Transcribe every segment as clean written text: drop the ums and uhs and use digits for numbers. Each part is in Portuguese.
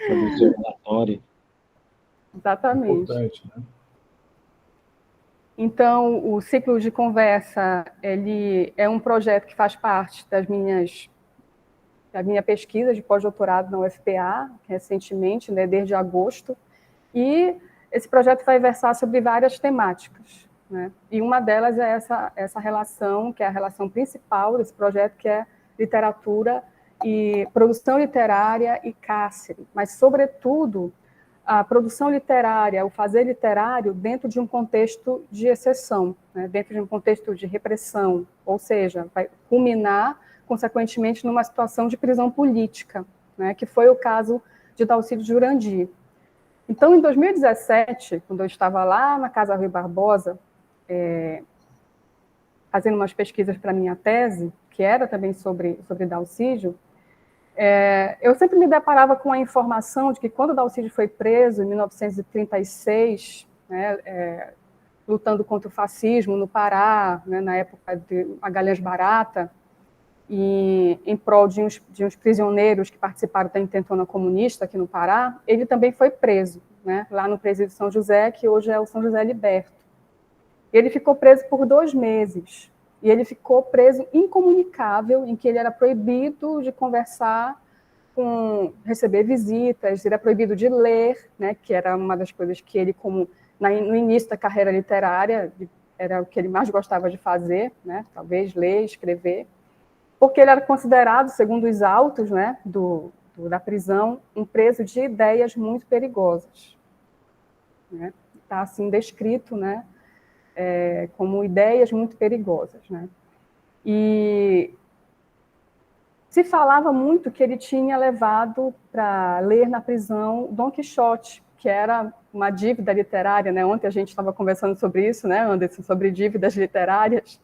fazer seu relatório. Exatamente. Importante, né? Então, o Ciclo de Conversa, ele é um projeto que faz parte da minha pesquisa de pós-doutorado na UFPA, recentemente, né, desde agosto, e esse projeto vai versar sobre várias temáticas, né? E uma delas é essa relação, que é a relação principal desse projeto, que é literatura e produção literária e cárcere, mas, sobretudo, a produção literária, o fazer literário dentro de um contexto de exceção, né? Dentro de um contexto de repressão, ou seja, vai culminar, consequentemente, numa situação de prisão política, né? Que foi o caso de Dalcídio Jurandir. Então, em 2017, quando eu estava lá na Casa Rui Barbosa, fazendo umas pesquisas para a minha tese, que era também sobre Dalcídio, eu sempre me deparava com a informação de que quando Dalcídio foi preso, em 1936, né, lutando contra o fascismo no Pará, né, na época de Magalhães Barata, e em prol de uns prisioneiros que participaram da intentona comunista aqui no Pará, ele também foi preso, né, lá no presídio São José, que hoje é o São José Liberto. Ele ficou preso por 2 meses, e ele ficou preso incomunicável, em que ele era proibido de conversar, receber visitas, ele era proibido de ler, né, que era uma das coisas que ele, no início da carreira literária, era o que ele mais gostava de fazer, né, talvez ler, escrever, porque ele era considerado, segundo os autos, né, da prisão, um preso de ideias muito perigosas. Né? Está assim descrito, né, como ideias muito perigosas. Né? E se falava muito que ele tinha levado para ler na prisão Dom Quixote, que era uma dívida literária, né? Ontem a gente estava conversando sobre isso, né, Anderson, sobre dívidas literárias,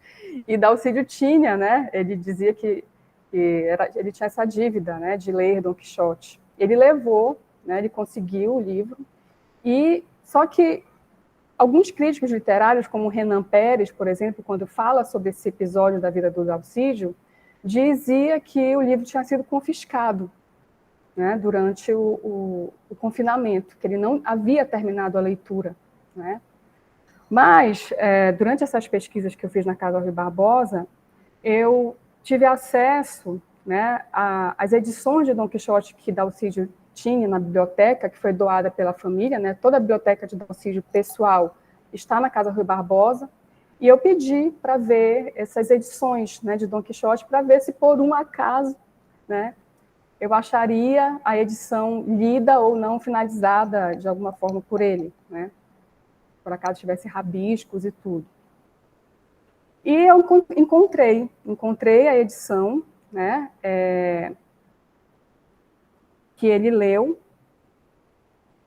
e Dalcídio tinha, né, ele dizia que ele tinha essa dívida, né, de ler Dom Quixote. Ele levou, né, ele conseguiu o livro, e só que alguns críticos literários, como Renan Pérez, por exemplo, quando fala sobre esse episódio da vida do Dalcídio, dizia que o livro tinha sido confiscado, né, durante o confinamento, que ele não havia terminado a leitura. Né? Mas, durante essas pesquisas que eu fiz na Casa Rui Barbosa, eu tive acesso, né, às edições de Dom Quixote que Dalcídio tinha na biblioteca, que foi doada pela família, né, toda a biblioteca de Dalcídio pessoal está na Casa Rui Barbosa, e eu pedi para ver essas edições, né, de Dom Quixote, para ver se, por um acaso, né, eu acharia a edição lida ou não finalizada de alguma forma por ele, né? Por acaso tivesse rabiscos e tudo. E eu encontrei a edição, né, que ele leu.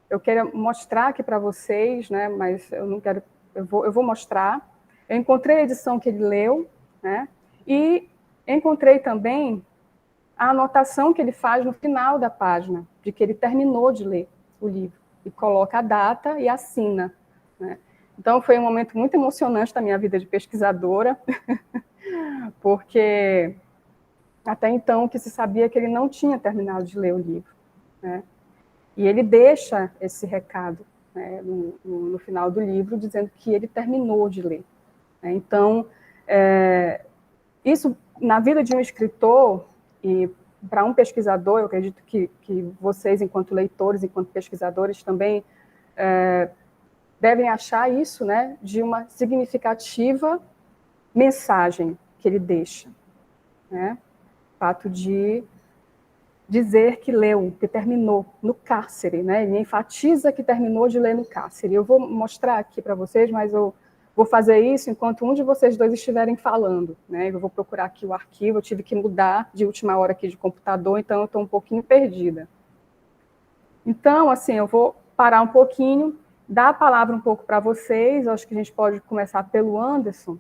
Eu quero mostrar aqui para vocês, né, mas eu não quero, eu vou mostrar. Eu encontrei a edição que ele leu, né, e encontrei também a anotação que ele faz no final da página, de que ele terminou de ler o livro, e coloca a data e assina. Né? Então, foi um momento muito emocionante da minha vida de pesquisadora, porque até então o que se sabia é que ele não tinha terminado de ler o livro. Né? E ele deixa esse recado, né, no final do livro, dizendo que ele terminou de ler. Né? Então, isso, na vida de um escritor, e para um pesquisador, eu acredito que vocês, enquanto leitores, enquanto pesquisadores, também devem achar isso, né, de uma significativa mensagem que ele deixa. Né? O fato de dizer que leu, que terminou no cárcere. Né? Ele enfatiza que terminou de ler no cárcere. Eu vou mostrar aqui para vocês, mas eu vou fazer isso enquanto um de vocês dois estiverem falando. Né? Eu vou procurar aqui o arquivo, eu tive que mudar de última hora aqui de computador, então eu estou um pouquinho perdida. Então, assim, eu vou parar um pouquinho, dar a palavra um pouco para vocês, acho que a gente pode começar pelo Anderson.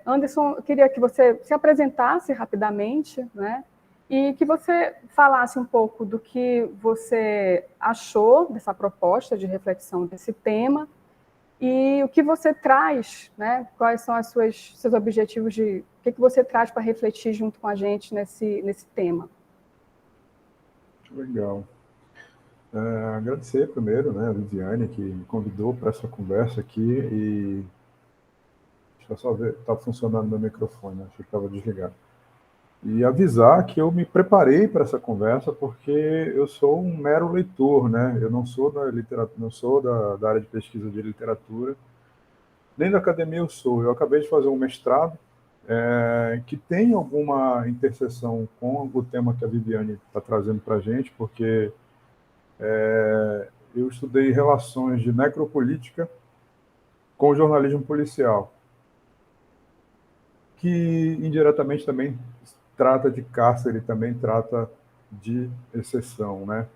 Anderson, eu queria que você se apresentasse rapidamente, né? E que você falasse um pouco do que você achou dessa proposta de reflexão desse tema, e o que você traz, né? Quais são seus objetivos o que você traz para refletir junto com a gente nesse tema? Legal. Agradecer primeiro, né, a Viviane, que me convidou para essa conversa aqui, e deixa eu só ver, está funcionando meu microfone, achei que estava desligado. E avisar que eu me preparei para essa conversa porque eu sou um mero leitor, né? Eu não sou da literatura, não sou da área de pesquisa de literatura, nem da academia eu sou. Eu acabei de fazer um mestrado que tem alguma interseção com o tema que a Viviane está trazendo para a gente, porque eu estudei relações de necropolítica com o jornalismo policial, que indiretamente também trata de cárcere, também trata de exceção, né?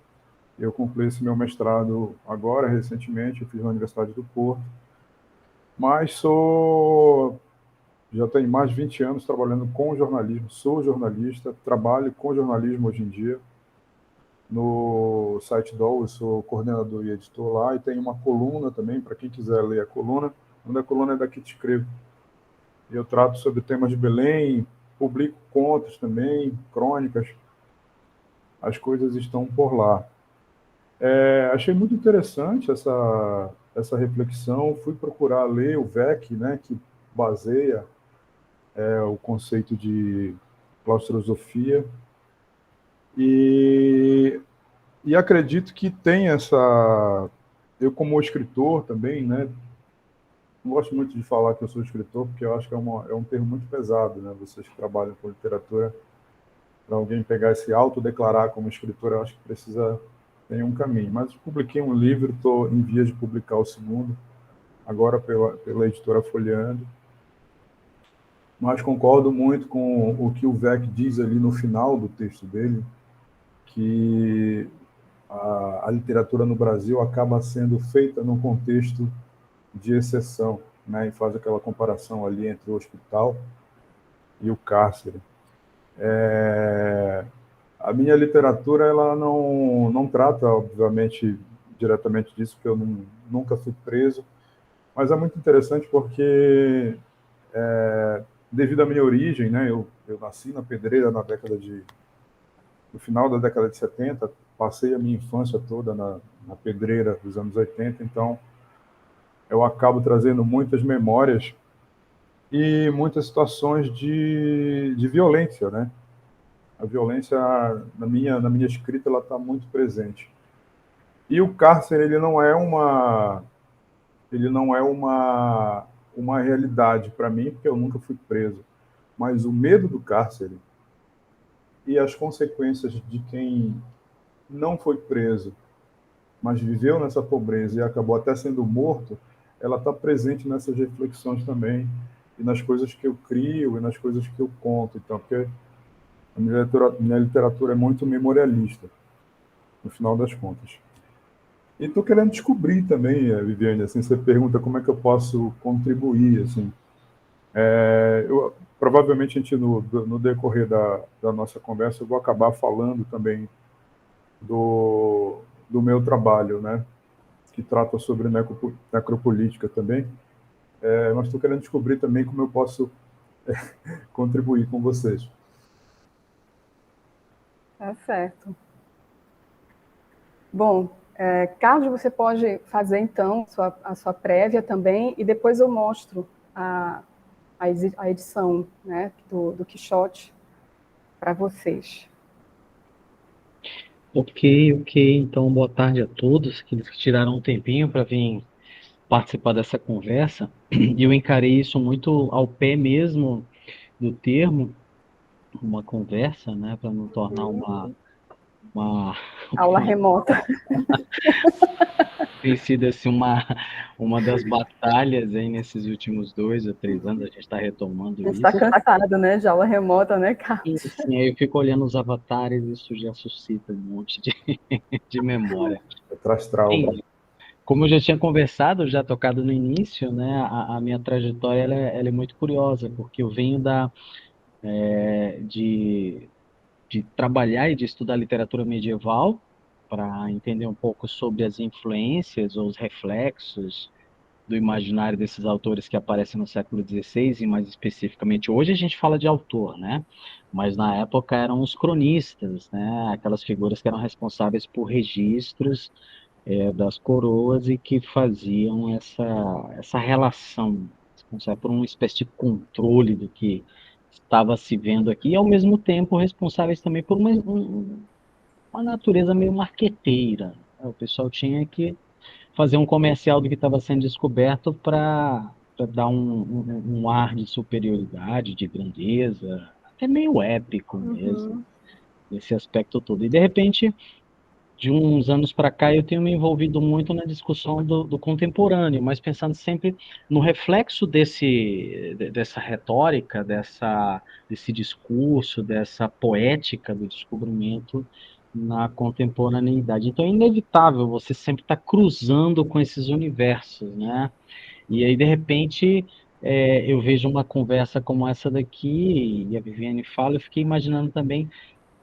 Eu concluí esse meu mestrado agora, recentemente, eu fiz na Universidade do Porto, mas já tenho mais de 20 anos trabalhando com jornalismo, sou jornalista, trabalho com jornalismo hoje em dia, no site DOL, eu sou coordenador e editor lá, e tenho uma coluna também, para quem quiser ler a coluna, a coluna é daqui te escrevo. Eu trato sobre temas de Belém, publico contos também, crônicas, as coisas estão por lá. Achei muito interessante essa reflexão, fui procurar ler o VEC, né, que baseia o conceito de claustrosofia, e, e acredito que tem essa... Eu, como escritor também, né, não gosto muito de falar que eu sou escritor, porque eu acho que é um termo muito pesado, né, vocês que trabalham com literatura, para alguém pegar esse autodeclarar como escritor, eu acho que precisa ter um caminho. Mas eu publiquei um livro, estou em vias de publicar o segundo, agora pela editora Folheando, mas concordo muito com o que o Vec diz ali no final do texto dele, que a literatura no Brasil acaba sendo feita num contexto de exceção, né, e faz aquela comparação ali entre o hospital e o cárcere. A minha literatura ela não trata, obviamente, diretamente disso, porque eu nunca fui preso, mas é muito interessante porque, devido à minha origem, né, eu nasci na Pedreira no final da década de 70, passei a minha infância toda na Pedreira dos anos 80, então eu acabo trazendo muitas memórias e muitas situações de violência, né? A violência na minha escrita ela está muito presente. E o cárcere ele não é uma realidade para mim, porque eu nunca fui preso. Mas o medo do cárcere e as consequências de quem não foi preso, mas viveu nessa pobreza e acabou até sendo morto, ela está presente nessas reflexões também e nas coisas que eu crio e nas coisas que eu conto. Então, porque minha literatura é muito memorialista, no final das contas. E estou querendo descobrir também, Viviane, assim, você pergunta como é que eu posso contribuir, assim. Provavelmente a gente, no decorrer da nossa conversa, eu vou acabar falando também do meu trabalho, né, que trata sobre necropolítica também, mas estou querendo descobrir também como eu posso contribuir com vocês. Tá certo. Bom, Carlos, você pode fazer então a sua prévia também, e depois eu mostro a edição, né, do Quixote para vocês. Ok, ok. Então, boa tarde a todos que tiraram um tempinho para vir participar dessa conversa. E eu encarei isso muito ao pé mesmo do termo, uma conversa, né, para não tornar uma Aula remota. tem sido assim uma das batalhas aí nesses últimos 2 ou 3 anos, a gente está retomando A gente está isso. cansado, né, de aula remota, né, E Carlos? assim, aí eu fico olhando os avatares e isso já suscita um monte de memória. Traz trauma. Bem, como eu já tinha conversado, já tocado no início, né, a minha trajetória ela é muito curiosa, porque eu venho de trabalhar e de estudar literatura medieval para entender um pouco sobre as influências ou os reflexos do imaginário desses autores que aparecem no século XVI, e mais especificamente hoje a gente fala de autor, né? Mas na época eram os cronistas, né? Aquelas figuras que eram responsáveis por registros das coroas e que faziam essa relação, responsável por uma espécie de controle do que estava se vendo aqui, e ao mesmo tempo responsáveis também por uma natureza meio marqueteira. O pessoal tinha que fazer um comercial do que estava sendo descoberto para dar um ar de superioridade, de grandeza, até meio épico mesmo, Uhum. esse aspecto todo. E de repente, de uns anos para cá, eu tenho me envolvido muito na discussão do contemporâneo, mas pensando sempre no reflexo dessa retórica, desse discurso, dessa poética do descobrimento na contemporaneidade. Então é inevitável você sempre estar cruzando com esses universos, né? E aí, de repente, eu vejo uma conversa como essa daqui, e a Viviane fala, eu fiquei imaginando também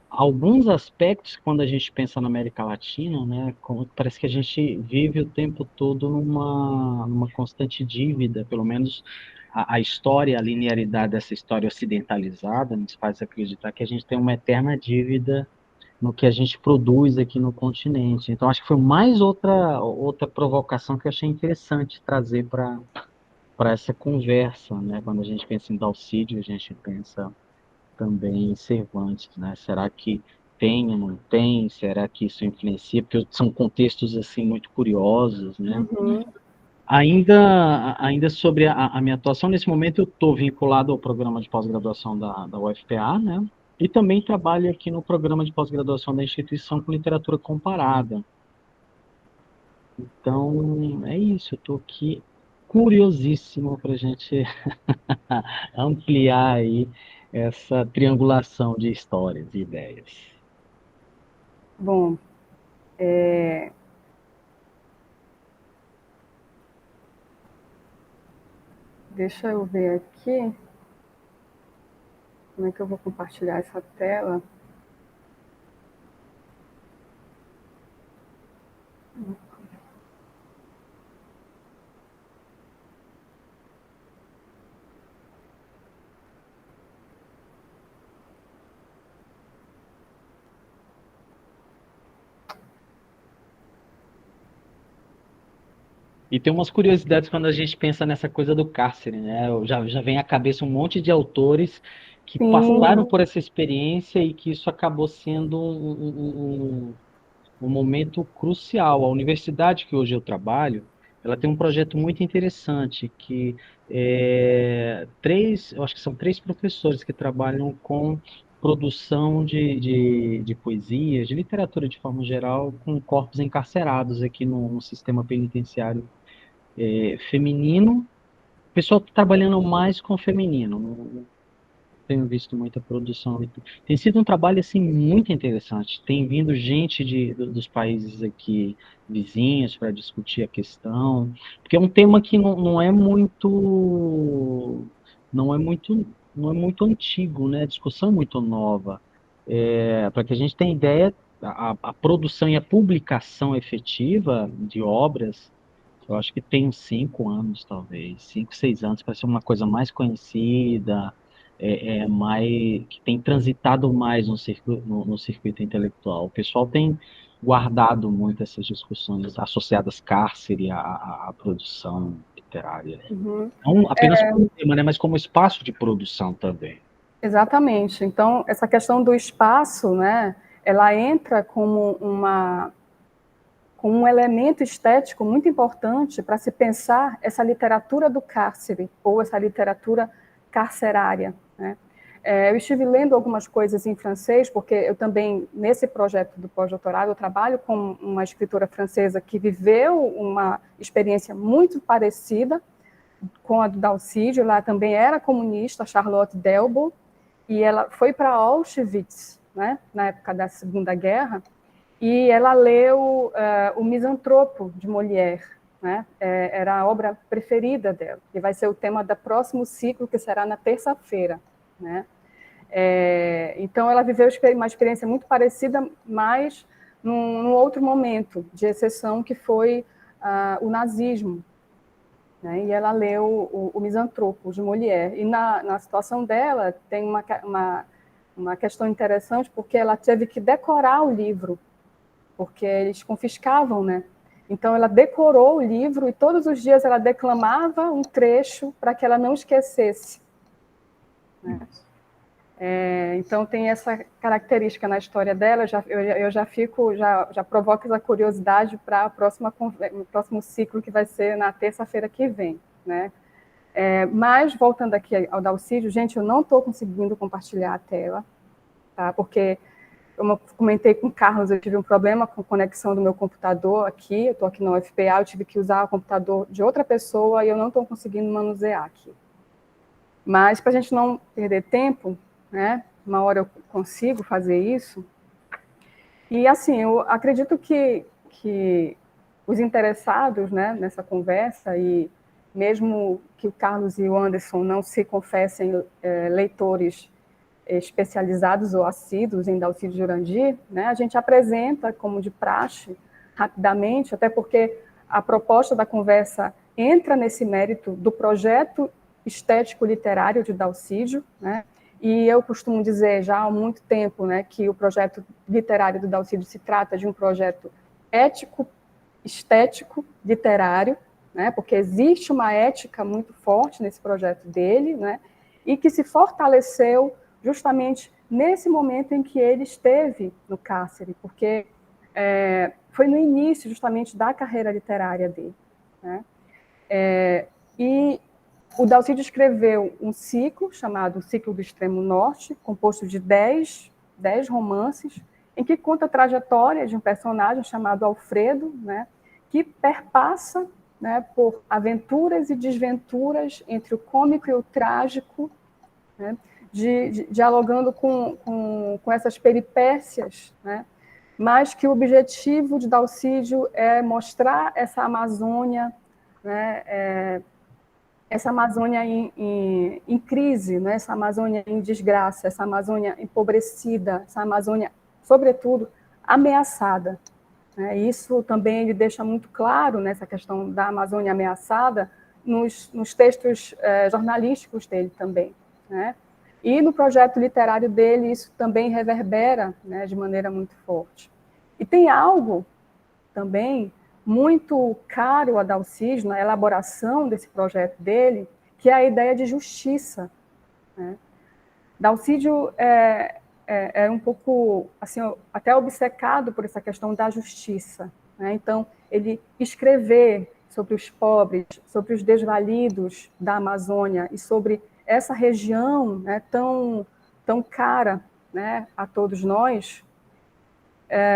alguns aspectos, quando a gente pensa na América Latina, né, parece que a gente vive o tempo todo numa constante dívida, pelo menos a história, a linearidade dessa história ocidentalizada nos faz acreditar que a gente tem uma eterna dívida no que a gente produz aqui no continente. Então, acho que foi mais outra provocação que eu achei interessante trazer para essa conversa, né? Quando a gente pensa em Dalcídio, a gente pensa também em Cervantes, né? Será que tem ou não tem? Será que isso influencia? Porque são contextos assim muito curiosos, né? Uhum. Ainda sobre a minha atuação, nesse momento eu estou vinculado ao programa de pós-graduação da UFPA, né? E também trabalho aqui no programa de pós-graduação da instituição com literatura comparada. Então, é isso, eu estou aqui curiosíssimo para a gente ampliar aí essa triangulação de histórias e ideias. Bom, deixa eu ver aqui como é que eu vou compartilhar essa tela. E tem umas curiosidades quando a gente pensa nessa coisa do cárcere, né? Já vem à cabeça um monte de autores que passaram Sim, por essa experiência e que isso acabou sendo um momento crucial. A universidade que hoje eu trabalho, ela tem um projeto muito interessante que eu acho que são três professores que trabalham com produção de poesias, de literatura de forma geral, com corpos encarcerados aqui no sistema penitenciário feminino. O pessoal está trabalhando mais com feminino, não tenho visto muita produção. Tem sido um trabalho assim muito interessante. Tem vindo gente dos países aqui vizinhos para discutir a questão, porque é um tema que não é muito, não é muito, não é muito antigo, né? A discussão é muito nova. Para que a gente tenha ideia, a produção e a publicação efetiva de obras eu acho que tem uns 5 anos, talvez, 5, 6 anos, para ser uma coisa mais conhecida, mais, que tem transitado mais no circuito intelectual. O pessoal tem guardado muito essas discussões associadas cárcere à produção literária. uhum, Não apenas como tema, né, mas como espaço de produção também. exatamente. Então, essa questão do espaço, né, ela entra como um elemento estético muito importante para se pensar essa literatura do cárcere, ou essa literatura carcerária, né? Eu estive lendo algumas coisas em francês, porque eu também, nesse projeto do pós-doutorado, eu trabalho com uma escritora francesa que viveu uma experiência muito parecida com a do Dalcídio. Lá também era comunista, Charlotte Delbo, e ela foi para Auschwitz, né, na época da Segunda Guerra, e ela leu O Misantropo, de Molière, né? Era a obra preferida dela, e vai ser o tema do próximo ciclo, que será na terça-feira, né? Então, ela viveu uma experiência muito parecida, mas num outro momento de exceção, que foi o nazismo, né? E ela leu o Misantropo, de Molière. E na situação dela tem uma questão interessante, porque ela teve que decorar o livro, porque eles confiscavam, né? Então, ela decorou o livro e todos os dias ela declamava um trecho para que ela não esquecesse, né? Então, tem essa característica na história dela. Eu já provoco essa curiosidade para o próximo ciclo, que vai ser na terça-feira que vem, né? Mas, voltando aqui ao Dalcídio, gente, eu não estou conseguindo compartilhar a tela, tá? Porque, como eu comentei com o Carlos, eu tive um problema com a conexão do meu computador aqui, eu estou aqui na UFPA, eu tive que usar o computador de outra pessoa e eu não estou conseguindo manusear aqui. Mas, para a gente não perder tempo, né, uma hora eu consigo fazer isso. E, assim, eu acredito que os interessados, né, nessa conversa, e mesmo que o Carlos e o Anderson não se confessem leitores especializados ou assíduos em Dalcídio Jurandir, né, a gente apresenta, como de praxe, rapidamente, até porque a proposta da conversa entra nesse mérito do projeto estético-literário de Dalcídio, né, e eu costumo dizer já há muito tempo, né, que o projeto literário do Dalcídio se trata de um projeto ético, estético, literário, né, porque existe uma ética muito forte nesse projeto dele, né, e que se fortaleceu justamente nesse momento em que ele esteve no cárcere, porque foi no início justamente da carreira literária dele, né? E o Dalcídio escreveu um ciclo chamado Ciclo do Extremo Norte, composto de 10 romances, em que conta a trajetória de um personagem chamado Alfredo, né, que perpassa, né, por aventuras e desventuras entre o cômico e o trágico, né, dialogando com essas peripécias, né, mas que o objetivo de Dalcídio é mostrar essa Amazônia, né, essa Amazônia em crise, né, essa Amazônia em desgraça, essa Amazônia empobrecida, essa Amazônia, sobretudo, ameaçada, né. Isso também ele deixa muito claro nessa questão da Amazônia ameaçada nos textos jornalísticos dele também, né. E no projeto literário dele, isso também reverbera, né, de maneira muito forte. E tem algo também muito caro a Dalcídio, na elaboração desse projeto dele, que é a ideia de justiça, né? Dalcídio é um pouco, assim, até obcecado por essa questão da justiça, né? Então, ele escrever sobre os pobres, sobre os desvalidos da Amazônia e sobre essa região, né, tão cara, né, a todos nós,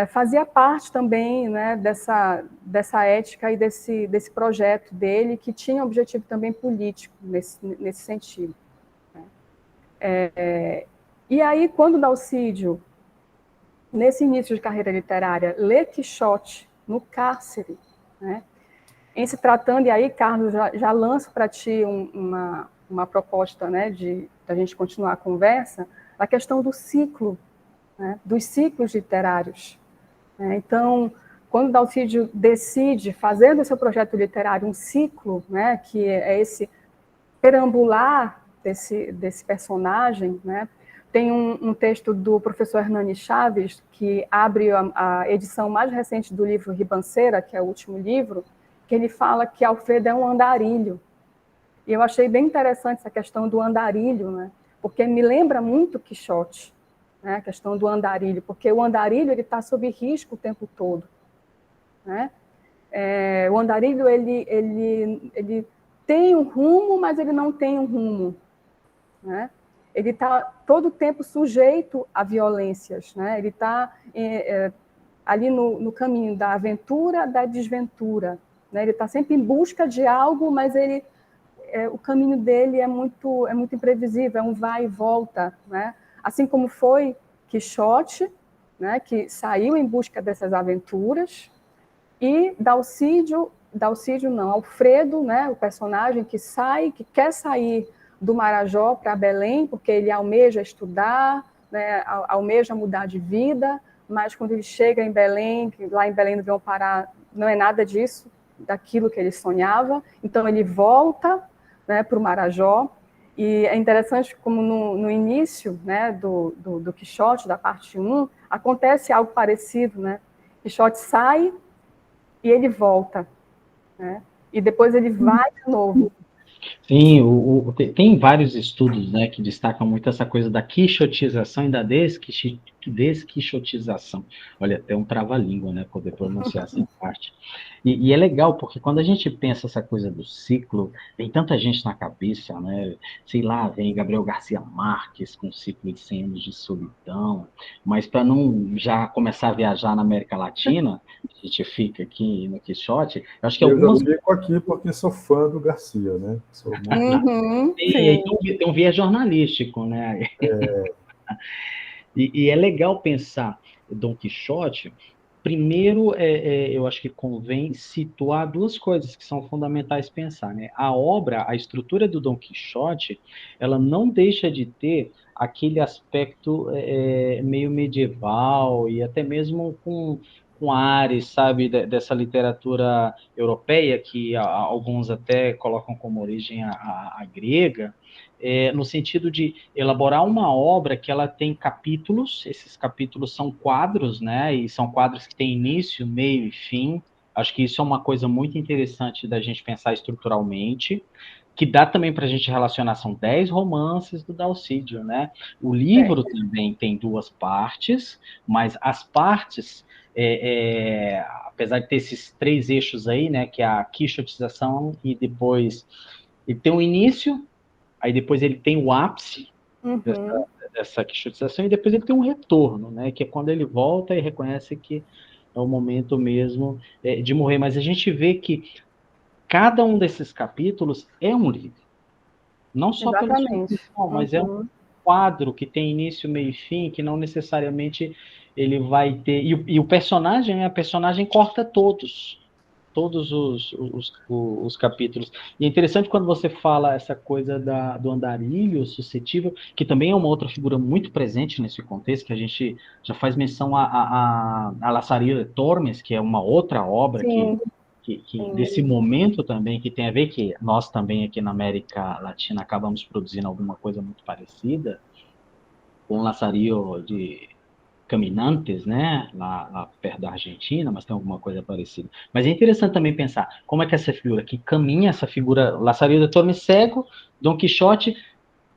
fazia parte também, né, dessa ética e desse projeto dele, que tinha objetivo também político nesse sentido, né? E aí, quando Dalcídio, nesse início de carreira literária, lê Quixote no cárcere, né, em se tratando, e aí, Carlos, já lanço para ti uma proposta, né, da gente continuar a conversa, a questão do ciclo, né, dos ciclos literários. Então, quando Dalcídio decide fazer do seu projeto literário um ciclo, né, que é esse perambular desse personagem, né, tem um texto do professor Hernani Chaves, que abre a edição mais recente do livro Ribanceira, que é o último livro, que ele fala que Alfredo é um andarilho. E eu achei bem interessante essa questão do andarilho, né, porque me lembra muito Quixote, né, a questão do andarilho, porque o andarilho está sob risco o tempo todo, né? O andarilho ele tem um rumo, mas ele não tem um rumo, né? Ele está todo o tempo sujeito a violências, né? Ele está ali no caminho da aventura, da desventura, né? Ele está sempre em busca de algo, mas o caminho dele é muito imprevisível, é um vai e volta, né? Assim como foi Quixote, né, que saiu em busca dessas aventuras, e Alfredo, né, o personagem que quer sair do Marajó para Belém, porque ele almeja estudar, né, almeja mudar de vida, mas quando ele chega em Belém, lá em Belém não vão parar, não é nada disso, daquilo que ele sonhava, então ele volta, né, para o Marajó, e é interessante como no início, né, do Quixote, da parte 1, acontece algo parecido, né? Quixote sai e ele volta, né? E depois ele vai de novo. Sim, tem vários estudos, né, que destacam muito essa coisa da quixotização e da desquixotização. Olha, até um trava-língua, né, poder pronunciar essa parte. E é legal, porque quando a gente pensa essa coisa do ciclo, tem tanta gente na cabeça, né, sei lá, vem Gabriel Garcia Marques com o ciclo de 100 anos de solidão, mas para não já começar a viajar na América Latina, a gente fica aqui no Quixote, eu acho que Eu já algumas. fico aqui porque sou fã do Garcia, né? Sou muito... Sim, tem um viés jornalístico, né? E é legal pensar Dom Quixote. Primeiro, eu acho que convém situar duas coisas que são fundamentais pensar, né? A obra, a estrutura do Dom Quixote, ela não deixa de ter aquele aspecto meio medieval e até mesmo com ares, sabe, dessa literatura europeia que alguns até colocam como origem a grega, no sentido de elaborar uma obra que ela tem capítulos, esses capítulos são quadros, né, e são quadros que têm início, meio e fim. Acho que isso é uma coisa muito interessante da gente pensar estruturalmente, que dá também para a gente relacionar, são 10 romances do Dalcídio, né? O livro também tem duas partes, mas as partes, apesar de ter esses três eixos aí, né, que é a quixotização e depois ele tem um início, aí depois ele tem o ápice dessa quixotização e depois ele tem um retorno, né? Que é quando ele volta e reconhece que é o momento mesmo de morrer. Mas a gente vê que cada um desses capítulos é um livro. Não só pela sua intenção, mas é um quadro que tem início, meio e fim, que não necessariamente ele vai ter... E o personagem, a personagem corta todos os capítulos. E é interessante quando você fala essa coisa do andarilho suscetível, que também é uma outra figura muito presente nesse contexto, que a gente já faz menção a La Saria de Tormes, que é uma outra obra que desse momento também, que tem a ver que nós também aqui na América Latina acabamos produzindo alguma coisa muito parecida, com Laçario de Caminantes, né, lá perto da Argentina, mas tem alguma coisa parecida. Mas é interessante também pensar como é que essa figura que caminha, essa figura, Laçario de Tormes cego, Dom Quixote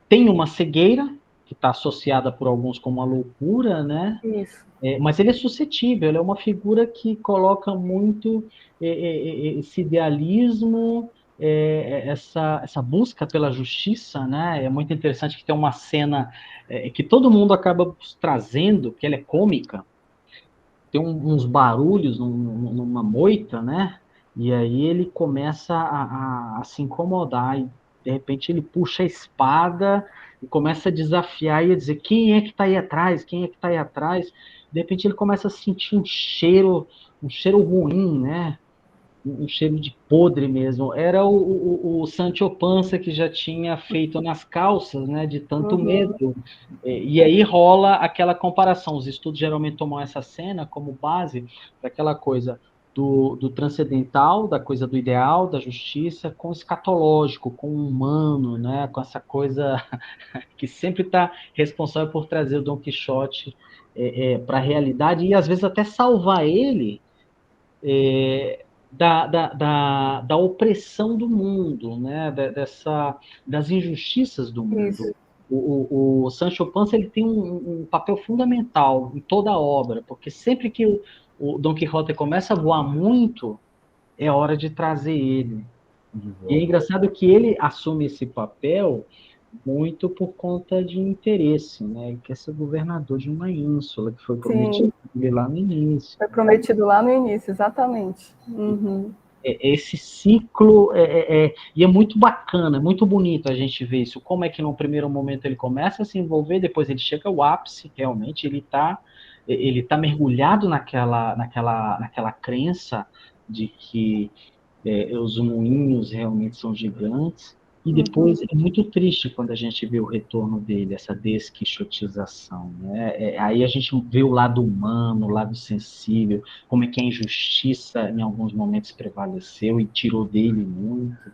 tem uma cegueira, que está associada por alguns como a loucura, né? Isso. Mas ele é suscetível, ele é uma figura que coloca muito esse idealismo, essa busca pela justiça, né? É muito interessante que tem uma cena que todo mundo acaba trazendo, que ela é cômica, tem uns barulhos numa moita, né? E aí ele começa a se incomodar e de repente ele puxa a espada e começa a desafiar e a dizer quem é que está aí atrás, quem é que está aí atrás. De repente ele começa a sentir um cheiro ruim, né? Um cheiro de podre mesmo. Era o Sancho Panza que já tinha feito nas calças, né? De tanto medo. E aí rola aquela comparação. Os estudos geralmente tomam essa cena como base para aquela coisa do transcendental, da coisa do ideal, da justiça, com o escatológico, com o humano, né? Com essa coisa que sempre está responsável por trazer o Dom Quixote para a realidade e às vezes até salvar ele da opressão do mundo, né? Das injustiças do mundo. O Sancho Panza ele tem um papel fundamental em toda a obra, porque sempre que o Dom Quixote começa a voar muito, é hora de trazer ele. E é engraçado que ele assume esse papel muito por conta de interesse, né? Ele quer ser governador de uma ínsula, que foi prometido lá no início. Foi prometido lá no início, exatamente. Esse ciclo e é muito bacana, é muito bonito a gente ver isso. Como é que no primeiro momento ele começa a se envolver, depois ele chega ao ápice, realmente ele tá mergulhado naquela crença de que os moinhos realmente são gigantes. E depois é muito triste quando a gente vê o retorno dele, essa desquixotização, né? Aí a gente vê o lado humano, o lado sensível, como é que a injustiça em alguns momentos prevaleceu e tirou dele muito.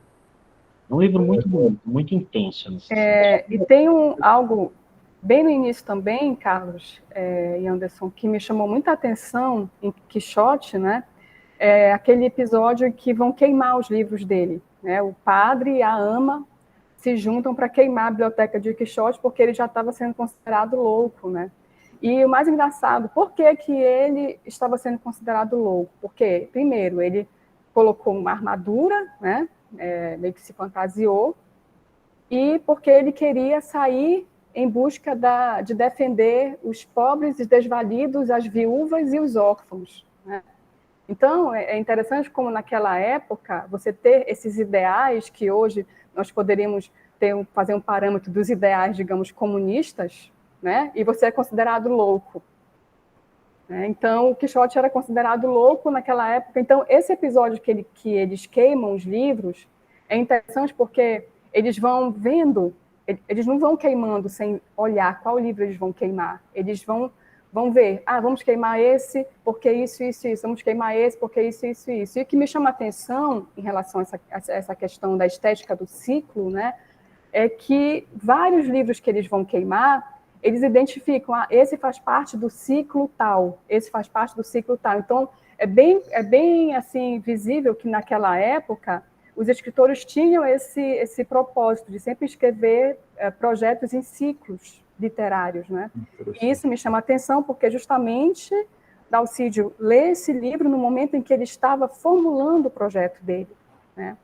É um livro muito bonito, muito intenso nesse sentido. E tem algo bem no início também, Carlos e Anderson, que me chamou muita atenção em Quixote, né? É aquele episódio em que vão queimar os livros dele, né? O padre e a ama se juntam para queimar a biblioteca de Quixote porque ele já estava sendo considerado louco, né? E o mais engraçado, por que que ele estava sendo considerado louco? Porque, primeiro, ele colocou uma armadura, né? Meio que se fantasiou, e porque ele queria sair em busca de defender os pobres e desvalidos, as viúvas e os órfãos, né? Então, é interessante como naquela época você ter esses ideais que hoje nós poderíamos fazer um parâmetro dos ideais, digamos, comunistas, né? E você é considerado louco, né? Então, o Quixote era considerado louco naquela época. Então, esse episódio que eles queimam os livros é interessante porque eles vão vendo, eles não vão queimando sem olhar qual livro eles vão queimar. Eles vão ver, vamos queimar esse porque isso, vamos queimar esse porque isso. E o que me chama a atenção em relação a essa questão da estética do ciclo, né, é que vários livros que eles vão queimar, eles identificam, esse faz parte do ciclo tal, esse faz parte do ciclo tal. Então, é bem assim, visível que naquela época os escritores tinham esse propósito de sempre escrever projetos em ciclos literários, né? E isso me chama a atenção porque justamente Dalcídio lê esse livro no momento em que ele estava formulando o projeto dele, né?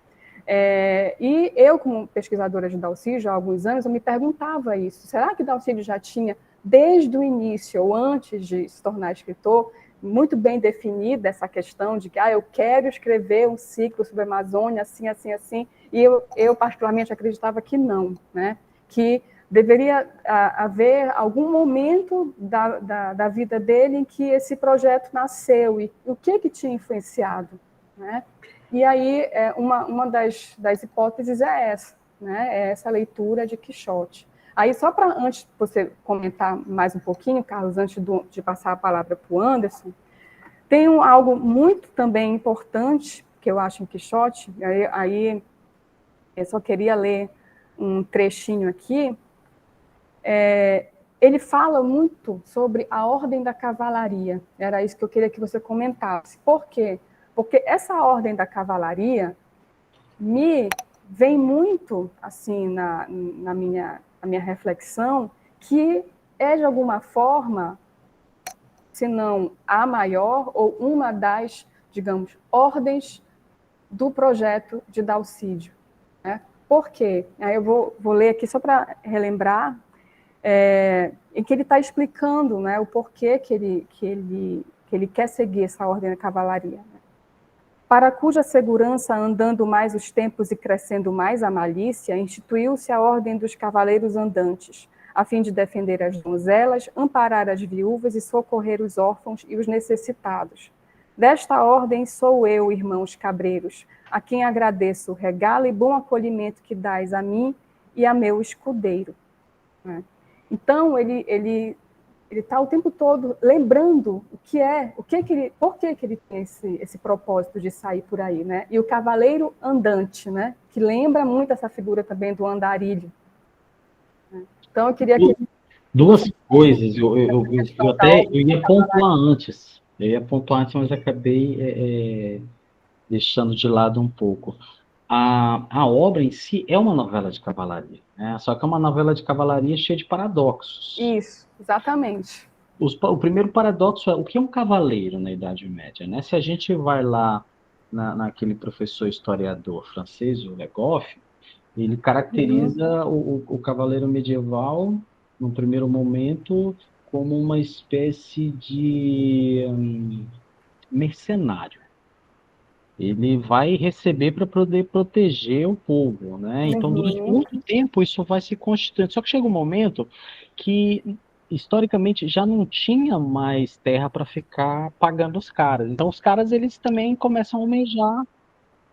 E eu, como pesquisadora de Dalcídio há alguns anos, eu me perguntava isso. Será que Dalcídio já tinha, desde o início, ou antes de se tornar escritor, muito bem definida essa questão de que eu quero escrever um ciclo sobre a Amazônia, assim, assim, assim, e eu particularmente acreditava que não, né? Que deveria haver algum momento da vida dele em que esse projeto nasceu, e o que tinha influenciado, né? E aí, uma das hipóteses é essa, né? É essa leitura de Quixote. Aí, só para, antes de você comentar mais um pouquinho, Carlos, antes de passar a palavra para o Anderson, tem algo muito também importante que eu acho em Quixote, aí eu só queria ler um trechinho aqui. Ele fala muito sobre a ordem da cavalaria, era isso que eu queria que você comentasse. Por quê? Porque essa ordem da cavalaria me vem muito, assim, na minha reflexão, que é, de alguma forma, se não a maior, ou uma das, digamos, ordens do projeto de Dalcídio, né? Por quê? Aí eu vou ler aqui só para relembrar, em que ele está explicando, né, o porquê que ele quer seguir essa ordem da cavalaria. Para cuja segurança, andando mais os tempos e crescendo mais a malícia, instituiu-se a ordem dos cavaleiros andantes, a fim de defender as donzelas, amparar as viúvas e socorrer os órfãos e os necessitados. Desta ordem sou eu, irmãos cabreiros, a quem agradeço o regalo e bom acolhimento que dais a mim e a meu escudeiro. Então, ele está o tempo todo lembrando por que ele tem esse propósito de sair por aí, né? E o cavaleiro andante, né? Que lembra muito essa figura também do andarilho. Então, eu queria que... Duas coisas, eu ia pontuar antes. Mas acabei deixando de lado um pouco. A obra em si é uma novela de cavalaria, né? Só que é uma novela de cavalaria cheia de paradoxos. Isso, exatamente. O primeiro paradoxo é o que é um cavaleiro na Idade Média, né? Se a gente vai lá naquele professor historiador francês, o Le Goff, ele caracteriza o cavaleiro medieval, no primeiro momento, como uma espécie de mercenário. Ele vai receber para poder proteger o povo, né? Então, durante muito tempo, isso vai se constituindo. Só que chega um momento que, historicamente, já não tinha mais terra para ficar pagando os caras. Então, os caras, eles também começam a almejar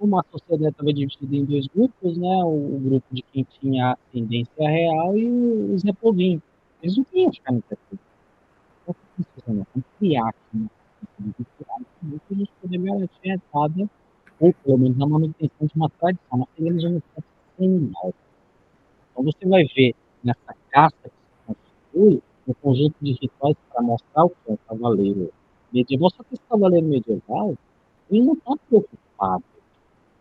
como a sociedade estava dividida em dois grupos, né? O grupo de quem tinha ascendência real e os Zé Povinho. Eles não queriam ficar no Zé Povinho. Então, o que eles fizeram? Vamos criar aqui uma grupo para a gente poder garantir a entrada, ou pelo menos a manutenção de uma tradição. Nós temos uma tradição. Então, você vai ver nessa caça que se constitui um conjunto de rituais para mostrar o que é um cavaleiro medieval. Só que esse cavaleiro medieval, ele não está preocupado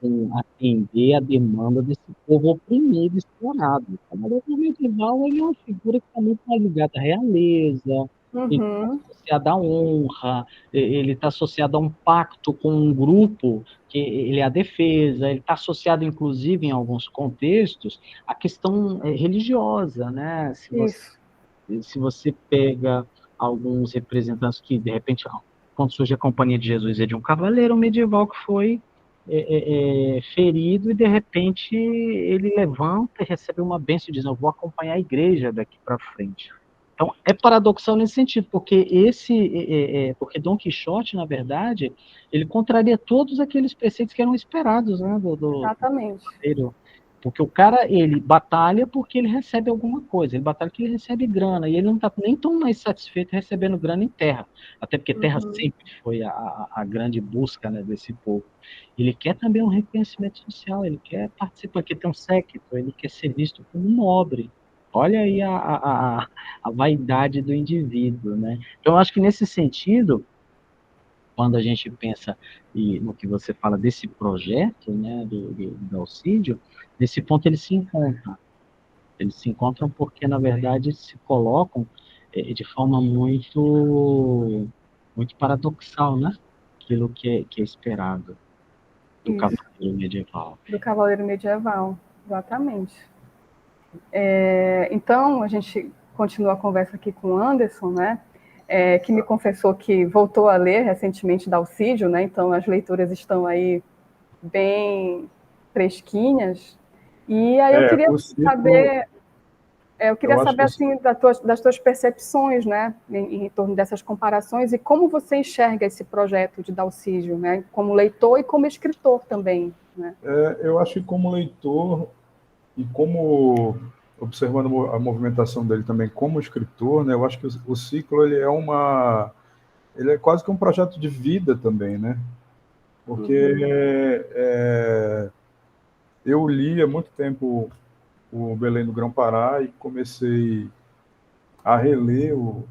em atender a demanda desse povo oprimido, explorado. O cavaleiro medieval, ele é uma figura que está muito mais ligada à realeza, ele está Uhum. associado à honra, ele está associado a um pacto com um grupo, que ele é a defesa, ele está associado, inclusive, em alguns contextos, à questão religiosa, né? Isso. Se você pega alguns representantes que, de repente, quando surge a Companhia de Jesus, é de um cavaleiro medieval que foi ferido e, de repente, ele levanta e recebe uma bênção e diz, eu vou acompanhar a igreja daqui para frente. Então, é paradoxal nesse sentido, porque porque Dom Quixote, na verdade, ele contraria todos aqueles preceitos que eram esperados, né, do Exatamente. cavaleiro. Porque o cara, ele batalha porque ele recebe alguma coisa, ele batalha porque ele recebe grana, e ele não está nem tão mais satisfeito recebendo grana em terra, até porque terra Uhum. sempre foi a grande busca, né, desse povo. Ele quer também um reconhecimento social, ele quer participar, quer ter um séquito, ele quer ser visto como nobre. Olha aí a vaidade do indivíduo, né? Então, eu acho que nesse sentido, quando a gente pensa no que você fala desse projeto, né, do Alcídio, nesse ponto eles se encontram. Eles se encontram porque, na verdade, se colocam de forma muito paradoxal, né? Aquilo que é esperado do Isso. cavaleiro medieval. Do cavaleiro medieval. Exatamente. Então, a gente continua a conversa aqui com o Anderson, né? Que me confessou que voltou a ler recentemente Dalcídio, né? Então, as leituras estão aí bem fresquinhas. E aí O ciclo, eu queria eu acho saber que assim das tuas percepções, né, em torno dessas comparações e como você enxerga esse projeto de Dalcídio, né, como leitor e como escritor também, né? eu acho que como leitor e como observando a movimentação dele também como escritor, né, eu acho que o ciclo ele é quase que um projeto de vida também, né? Porque eu li há muito tempo o Belém do Grão-Pará e comecei a reler o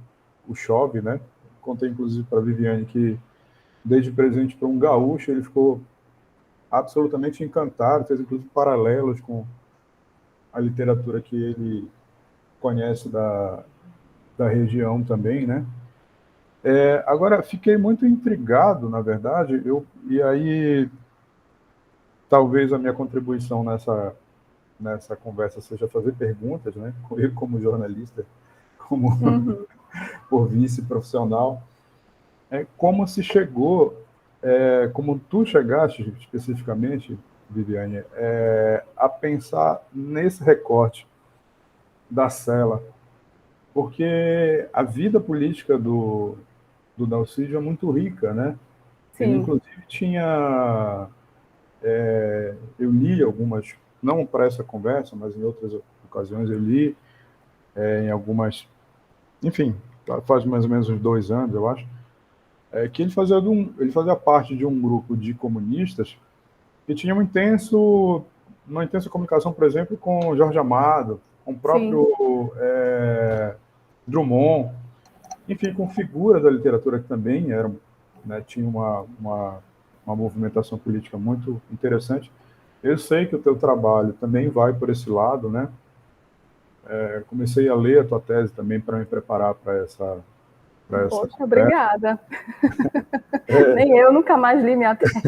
Chove, né? Contei inclusive para a Viviane que desde presente para um gaúcho ele ficou absolutamente encantado, fez inclusive paralelos com a literatura que ele conhece da região também, né? Agora, fiquei muito intrigado, na verdade, e aí talvez a minha contribuição nessa conversa seja fazer perguntas, né? Eu como jornalista, como Uhum. por vice profissional, como se chegou, como tu chegaste especificamente, Viviane, a pensar nesse recorte da cela, porque a vida política do Dalcídio é muito rica, né? Ele, Sim, inclusive, tinha... eu li algumas, não para essa conversa, mas em outras ocasiões eu li, em algumas... Enfim, faz mais ou menos uns 2 anos, eu acho, que ele fazia parte de um grupo de comunistas que tinha uma intensa comunicação, por exemplo, com Jorge Amado, com o sim. próprio Drummond, enfim, com figuras da literatura que também eram, né, tinham uma movimentação política muito interessante. Eu sei que o teu trabalho também vai por esse lado, né? Comecei a ler a tua tese também para me preparar para essa Poxa, conversa. obrigada. Nem eu nunca mais li minha tese.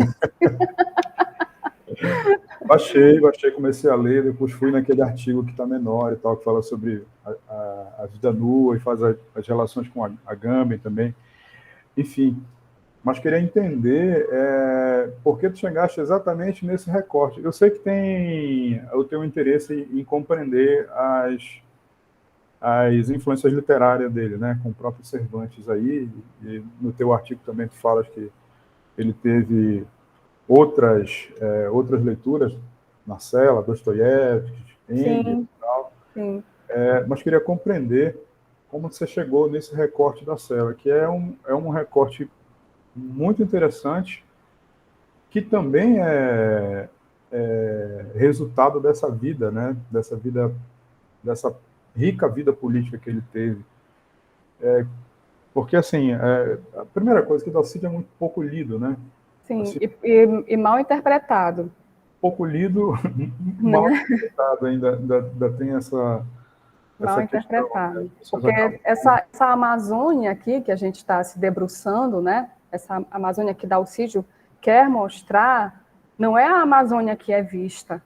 Baixei, comecei a ler, depois fui naquele artigo que está menor e tal, que fala sobre a vida nua e faz as relações com a Gambem também. Enfim, mas queria entender por que tu chegaste exatamente nesse recorte. Eu sei que tem o teu interesse em compreender as influências literárias dele, né, com o próprio Cervantes aí, e no teu artigo também tu falas que ele teve outras leituras, Marcela, Dostoiévski, Engels Sim, e tal, sim. mas queria compreender como você chegou nesse recorte da Cela, que é um recorte muito interessante, que também é resultado dessa vida, né? Dessa rica vida política que ele teve. Porque, assim, a primeira coisa é que Dalcídio é muito pouco lido, né? Sim, Assim, e mal interpretado, pouco lido, mal né? interpretado ainda tem Mal essa questão, né? interpretado. As pessoas Porque acabam... essa Amazônia aqui, que a gente está se debruçando, né? Essa Amazônia que Dalcídio quer mostrar, não é a Amazônia que é vista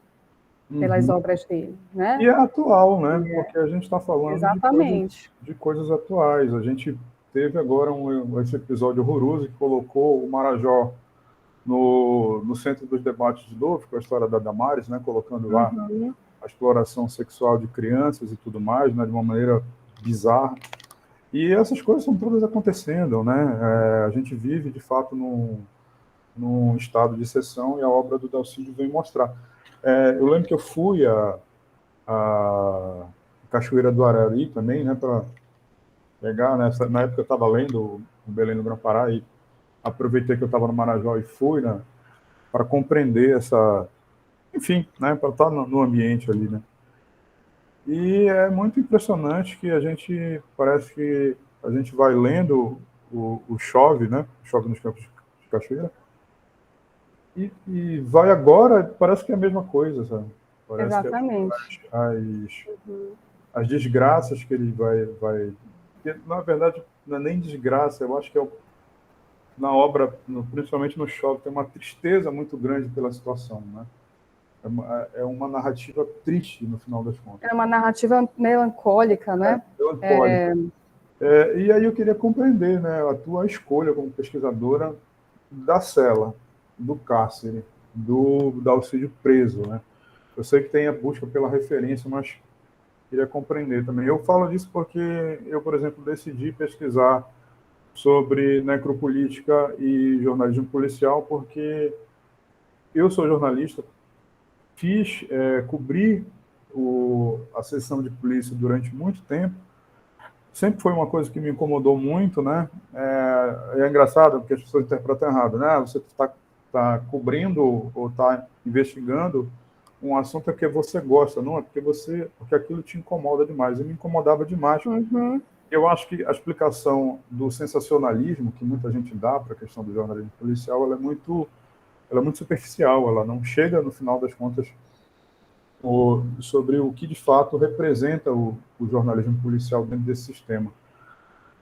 pelas Uhum. obras dele, né? E é atual, né? Porque a gente está falando Exatamente. de coisas atuais. A gente teve agora esse episódio horroroso que colocou o Marajó no centro dos debates de novo, com a história da Damares, né? Colocando lá Uhum. a exploração sexual de crianças e tudo mais, né? De uma maneira bizarra. E essas coisas estão todas acontecendo, né? A gente vive, de fato, num estado de exceção e a obra do Dalcídio vem mostrar. Eu lembro que eu fui a Cachoeira do Arari também, né, para pegar, né, na época eu estava lendo o Belém do Grão-Pará e aproveitei que eu estava no Marajó e fui, né, para compreender enfim, né, para estar no ambiente ali, né. E é muito impressionante que parece que a gente vai lendo o Chove, né, Chove nos Campos de Cachoeira, e vai agora, parece que é a mesma coisa, sabe? Parece que Exatamente. as desgraças que ele vai... Na verdade, não é nem desgraça, eu acho que na obra, principalmente no Chove, tem uma tristeza muito grande pela situação, né? É uma narrativa triste, no final das contas. É uma narrativa melancólica, né? Melancólica. E aí eu queria compreender, né, a tua escolha como pesquisadora da cela, do cárcere, do auxílio preso, né? Eu sei que tem a busca pela referência, mas queria compreender também. Eu falo disso porque eu, por exemplo, decidi pesquisar sobre necropolítica e jornalismo policial, porque eu sou jornalista, cobri a sessão de polícia durante muito tempo, sempre foi uma coisa que me incomodou muito, né? É engraçado porque as pessoas interpretam errado, né? Você tá cobrindo ou está investigando um assunto é porque você gosta, não é porque aquilo te incomoda demais. E me incomodava demais. Uhum. Eu acho que a explicação do sensacionalismo que muita gente dá para a questão do jornalismo policial, ela é muito superficial, ela não chega, no final das contas, sobre o que de fato representa o jornalismo policial dentro desse sistema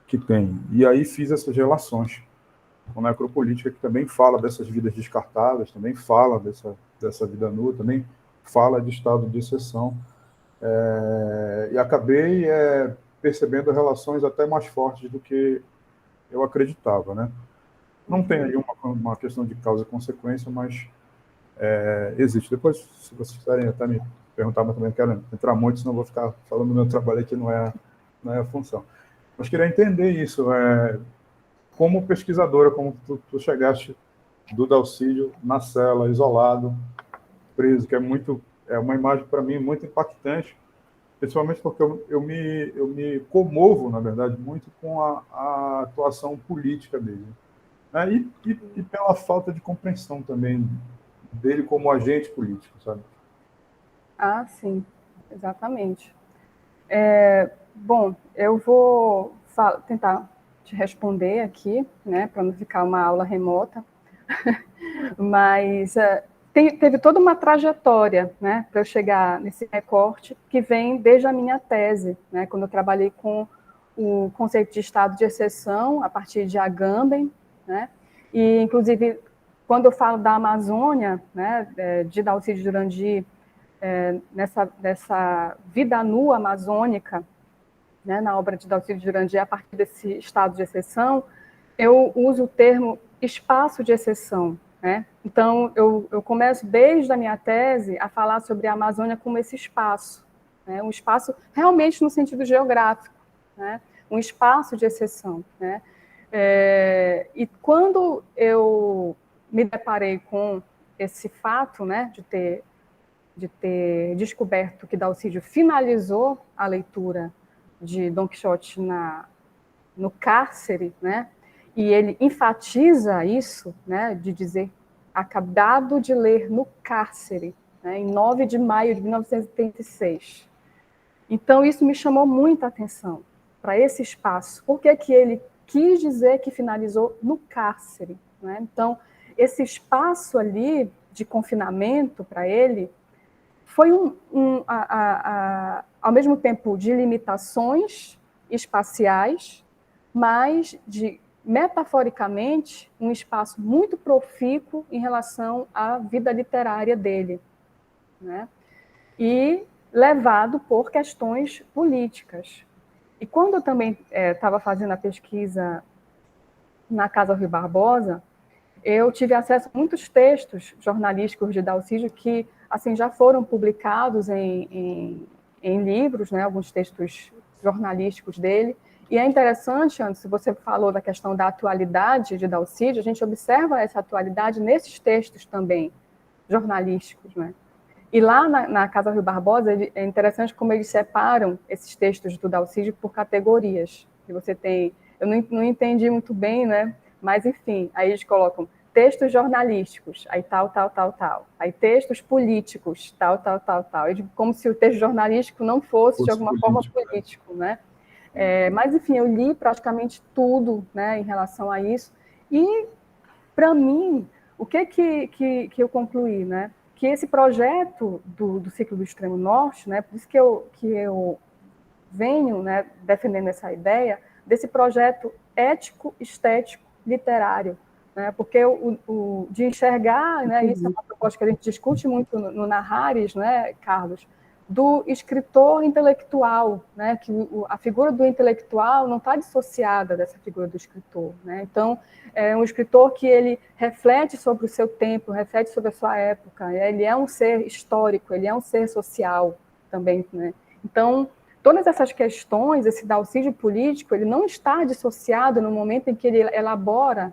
que tem. E aí fiz essas relações com a necropolítica, que também fala dessas vidas descartáveis, também fala dessa vida nua, também fala de estado de exceção. E acabei percebendo relações até mais fortes do que eu acreditava, né? Não tem aí uma questão de causa e consequência, mas existe. Depois, se vocês quiserem até me perguntar, mas também não quero entrar muito, senão vou ficar falando do meu trabalho aqui, não é a função. Mas queria entender isso, como pesquisadora, como tu chegaste do Dalcídio na cela, isolado, preso, que é uma imagem para mim muito impactante, principalmente porque eu me comovo, na verdade, muito com a atuação política dele, né? E pela falta de compreensão também dele como agente político, sabe? Ah, sim, exatamente. Bom, eu vou tentar te responder aqui, né, para não ficar uma aula remota, mas teve toda uma trajetória, né, para eu chegar nesse recorte que vem desde a minha tese, né, quando eu trabalhei com o conceito de estado de exceção a partir de Agamben, né, e inclusive quando eu falo da Amazônia, né, de Dalcídio Durandi, nessa vida nua amazônica, né, na obra de Dalcídio Durandi, a partir desse estado de exceção, eu uso o termo espaço de exceção, né? Então, eu começo desde a minha tese a falar sobre a Amazônia como esse espaço, né? Um espaço realmente no sentido geográfico, né? Um espaço de exceção, né? E quando eu me deparei com esse fato, né, de ter descoberto que Dalcídio finalizou a leitura de Dom Quixote no cárcere, né, e ele enfatiza isso, né, de dizer acabado de ler no cárcere, né, em 9 de maio de 1986. Então, isso me chamou muita atenção para esse espaço. Por que que ele quis dizer que finalizou no cárcere, né? Então, esse espaço ali de confinamento para ele foi ao mesmo tempo de limitações espaciais, mas metaforicamente, um espaço muito profícuo em relação à vida literária dele, né? E levado por questões políticas. E quando eu também estava fazendo a pesquisa na Casa Rui Barbosa, eu tive acesso a muitos textos jornalísticos de Dalcídio que assim, já foram publicados em livros, né, alguns textos jornalísticos dele. E é interessante, Anderson, se você falou da questão da atualidade de Dalcídio, a gente observa essa atualidade nesses textos também jornalísticos, né? E lá na Casa Rui Barbosa, é interessante como eles separam esses textos do Dalcídio por categorias. Que você tem, eu não entendi muito bem, né? Mas, enfim, aí eles colocam textos jornalísticos, aí tal, tal, tal, tal. Aí textos políticos, tal, tal, tal, tal. Como se o texto jornalístico não fosse, de alguma forma, político, né? Mas, enfim, eu li praticamente tudo, né, em relação a isso. E, para mim, o que eu concluí, né? Que esse projeto do ciclo do Extremo Norte, né, por isso que eu venho, né, defendendo essa ideia desse projeto ético, estético, literário, né, porque de enxergar, né, isso é uma proposta que a gente discute muito no Nahares, né, Carlos, do escritor intelectual, né, que a figura do intelectual não está dissociada dessa figura do escritor, né? Então, é um escritor que ele reflete sobre o seu tempo, reflete sobre a sua época, ele é um ser histórico, ele é um ser social também, né? Então, todas essas questões, esse Dalcídio político, ele não está dissociado no momento em que ele elabora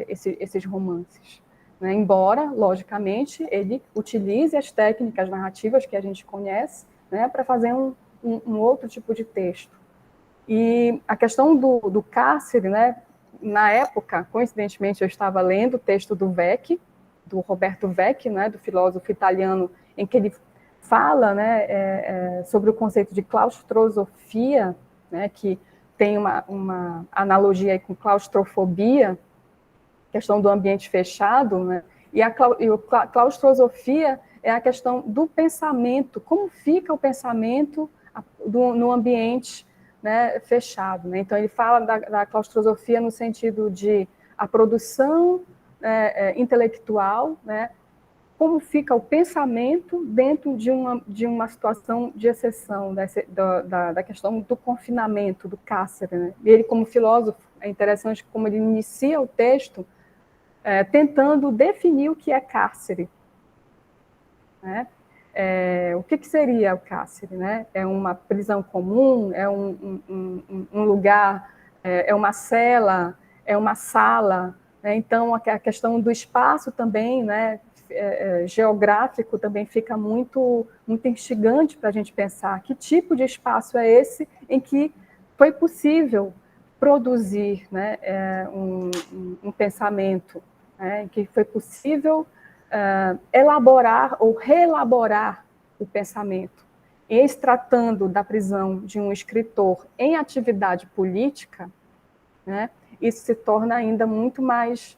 esses romances, né? Embora, logicamente, ele utilize as técnicas narrativas que a gente conhece, né, para fazer um outro tipo de texto. E a questão do cárcere, né, na época, coincidentemente, eu estava lendo o texto do Vecchi, do Roberto Vecchi, né, do filósofo italiano, em que ele fala, né, sobre o conceito de claustrosofia, né, que tem uma analogia aí com claustrofobia, questão do ambiente fechado, né? E a claustrosofia é a questão do pensamento, como fica o pensamento no ambiente, né, fechado, né? Então, ele fala da claustrosofia no sentido de a produção intelectual, né? Como fica o pensamento dentro de uma situação de exceção, da questão do confinamento, do cárcere, né? E ele, como filósofo, é interessante como ele inicia o texto tentando definir o que é cárcere, né? O que seria o cárcere, né? É uma prisão comum, é um lugar, é uma cela, é uma sala, né? Então, a questão do espaço também, né, geográfico também fica muito instigante para a gente pensar que tipo de espaço é esse em que foi possível produzir, né, um pensamento, em que foi possível elaborar ou reelaborar o pensamento. E se tratando da prisão de um escritor em atividade política, né, isso se torna ainda muito mais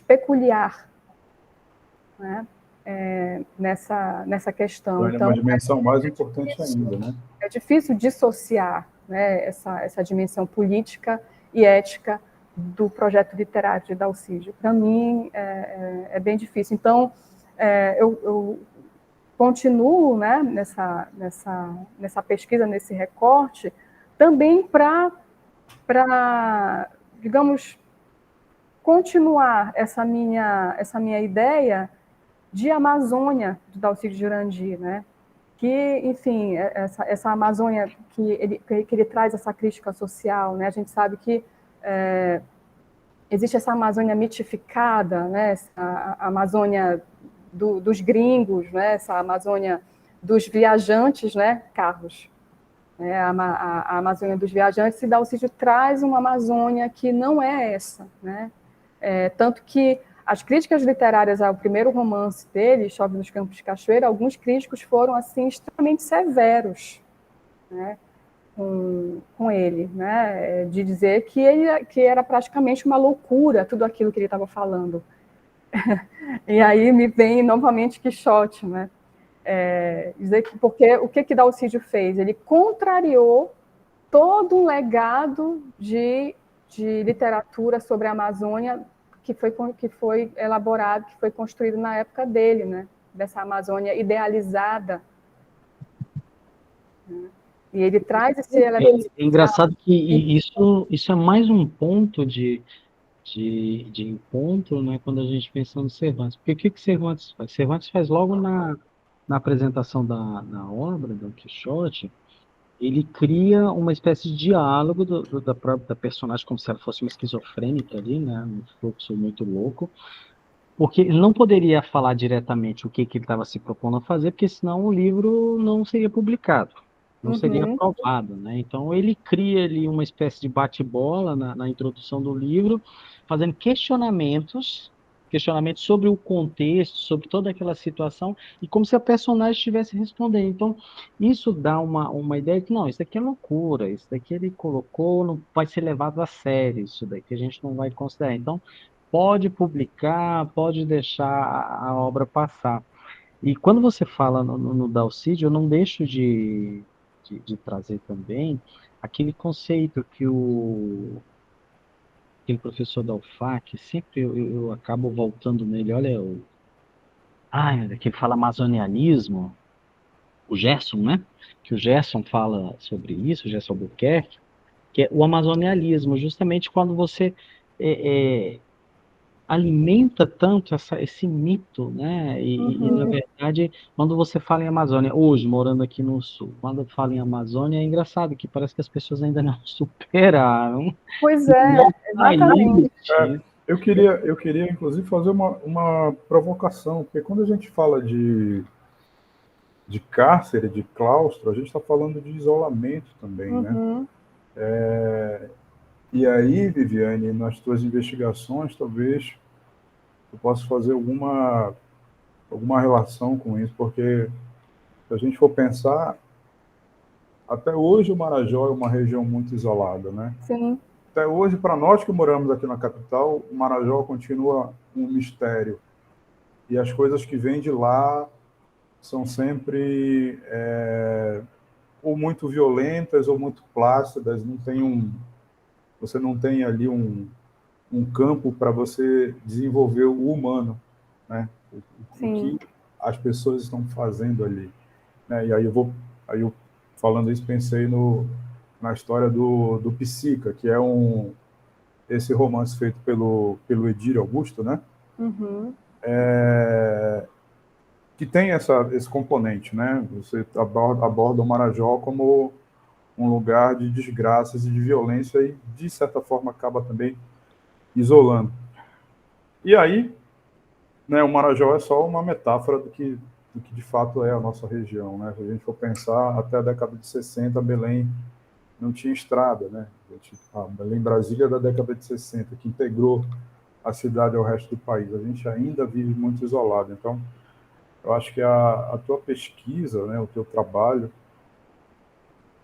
peculiar, né, nessa questão. Então, é uma dimensão mais importante ainda, né? É difícil dissociar, né, essa dimensão política e ética do projeto literário de Dalcídio. Para mim, é bem difícil. Então, eu continuo, né, nessa pesquisa, nesse recorte, também para, digamos, continuar essa minha ideia de Amazônia, de Dalcídio Jurandir, né? Que, enfim, essa Amazônia que ele traz essa crítica social, né? A gente sabe que existe essa Amazônia mitificada, né? A Amazônia dos gringos, né? Essa Amazônia dos viajantes, né, Carlos? A Amazônia dos viajantes, e Dalcídio traz uma Amazônia que não é essa, né? Tanto que as críticas literárias ao primeiro romance dele, Chove nos Campos de Cachoeira, alguns críticos foram assim extremamente severos, né, com ele, né, de dizer que era praticamente uma loucura tudo aquilo que ele estava falando. E aí me vem novamente Quixote, né? Dizer que porque o que Dalcídio fez? Ele contrariou todo um legado de literatura sobre a Amazônia que foi elaborado, que foi construído na época dele, né? Dessa Amazônia idealizada. Né? E ele traz esse elemento. É engraçado que isso é mais um ponto de encontro, né, quando a gente pensa no Cervantes. Porque o que Cervantes faz? Cervantes faz logo na apresentação da obra, do Quixote, ele cria uma espécie de diálogo da personagem, como se ela fosse uma esquizofrênica ali, né, um fluxo muito louco, porque ele não poderia falar diretamente o que ele estava se propondo a fazer, porque senão o livro não seria publicado, não seria aprovado, né? Então ele cria ali uma espécie de bate-bola na introdução do livro, fazendo questionamentos sobre o contexto, sobre toda aquela situação, e como se a personagem estivesse respondendo. Então, isso dá uma ideia de que, não, isso daqui é loucura, isso daqui ele colocou, não vai ser levado a sério, isso daqui a gente não vai considerar. Então, pode publicar, pode deixar a obra passar. E quando você fala no Dalcídio, eu não deixo de trazer também aquele conceito que aquele professor da UFAC, sempre eu acabo voltando nele, olha, que ele fala amazonianismo, o Gerson, né? Que o Gerson fala sobre isso, o Gerson Albuquerque, que é o amazonialismo, justamente quando você alimenta tanto esse mito, né? Na verdade, quando você fala em Amazônia, hoje, morando aqui no Sul, quando fala em Amazônia, é engraçado que parece que as pessoas ainda não superaram. Pois é, Não exatamente. Eu queria, inclusive, fazer uma provocação, porque quando a gente fala de cárcere, de claustro, a gente está falando de isolamento também, né? E aí, Viviane, nas tuas investigações, talvez eu possa fazer alguma relação com isso, porque se a gente for pensar, até hoje o Marajó é uma região muito isolada, né? Sim. Até hoje, para nós que moramos aqui na capital, o Marajó continua um mistério. E as coisas que vêm de lá são sempre ou muito violentas ou muito plácidas. Você não tem ali um campo para você desenvolver o humano, né? O que as pessoas estão fazendo ali, né? E aí eu falando isso, pensei na história do Psica, que é esse romance feito pelo Edir Augusto, né? Que tem esse componente, né? Você aborda o Marajó como um lugar de desgraças e de violência e, de certa forma, acaba também isolando. E aí, né, o Marajó é só uma metáfora do que de fato é a nossa região, né? Se a gente for pensar, até a década de 60, Belém não tinha estrada, né? A Belém-Brasília da década de 60, que integrou a cidade ao resto do país. A gente ainda vive muito isolado. Então, eu acho que a tua pesquisa, né, o teu trabalho,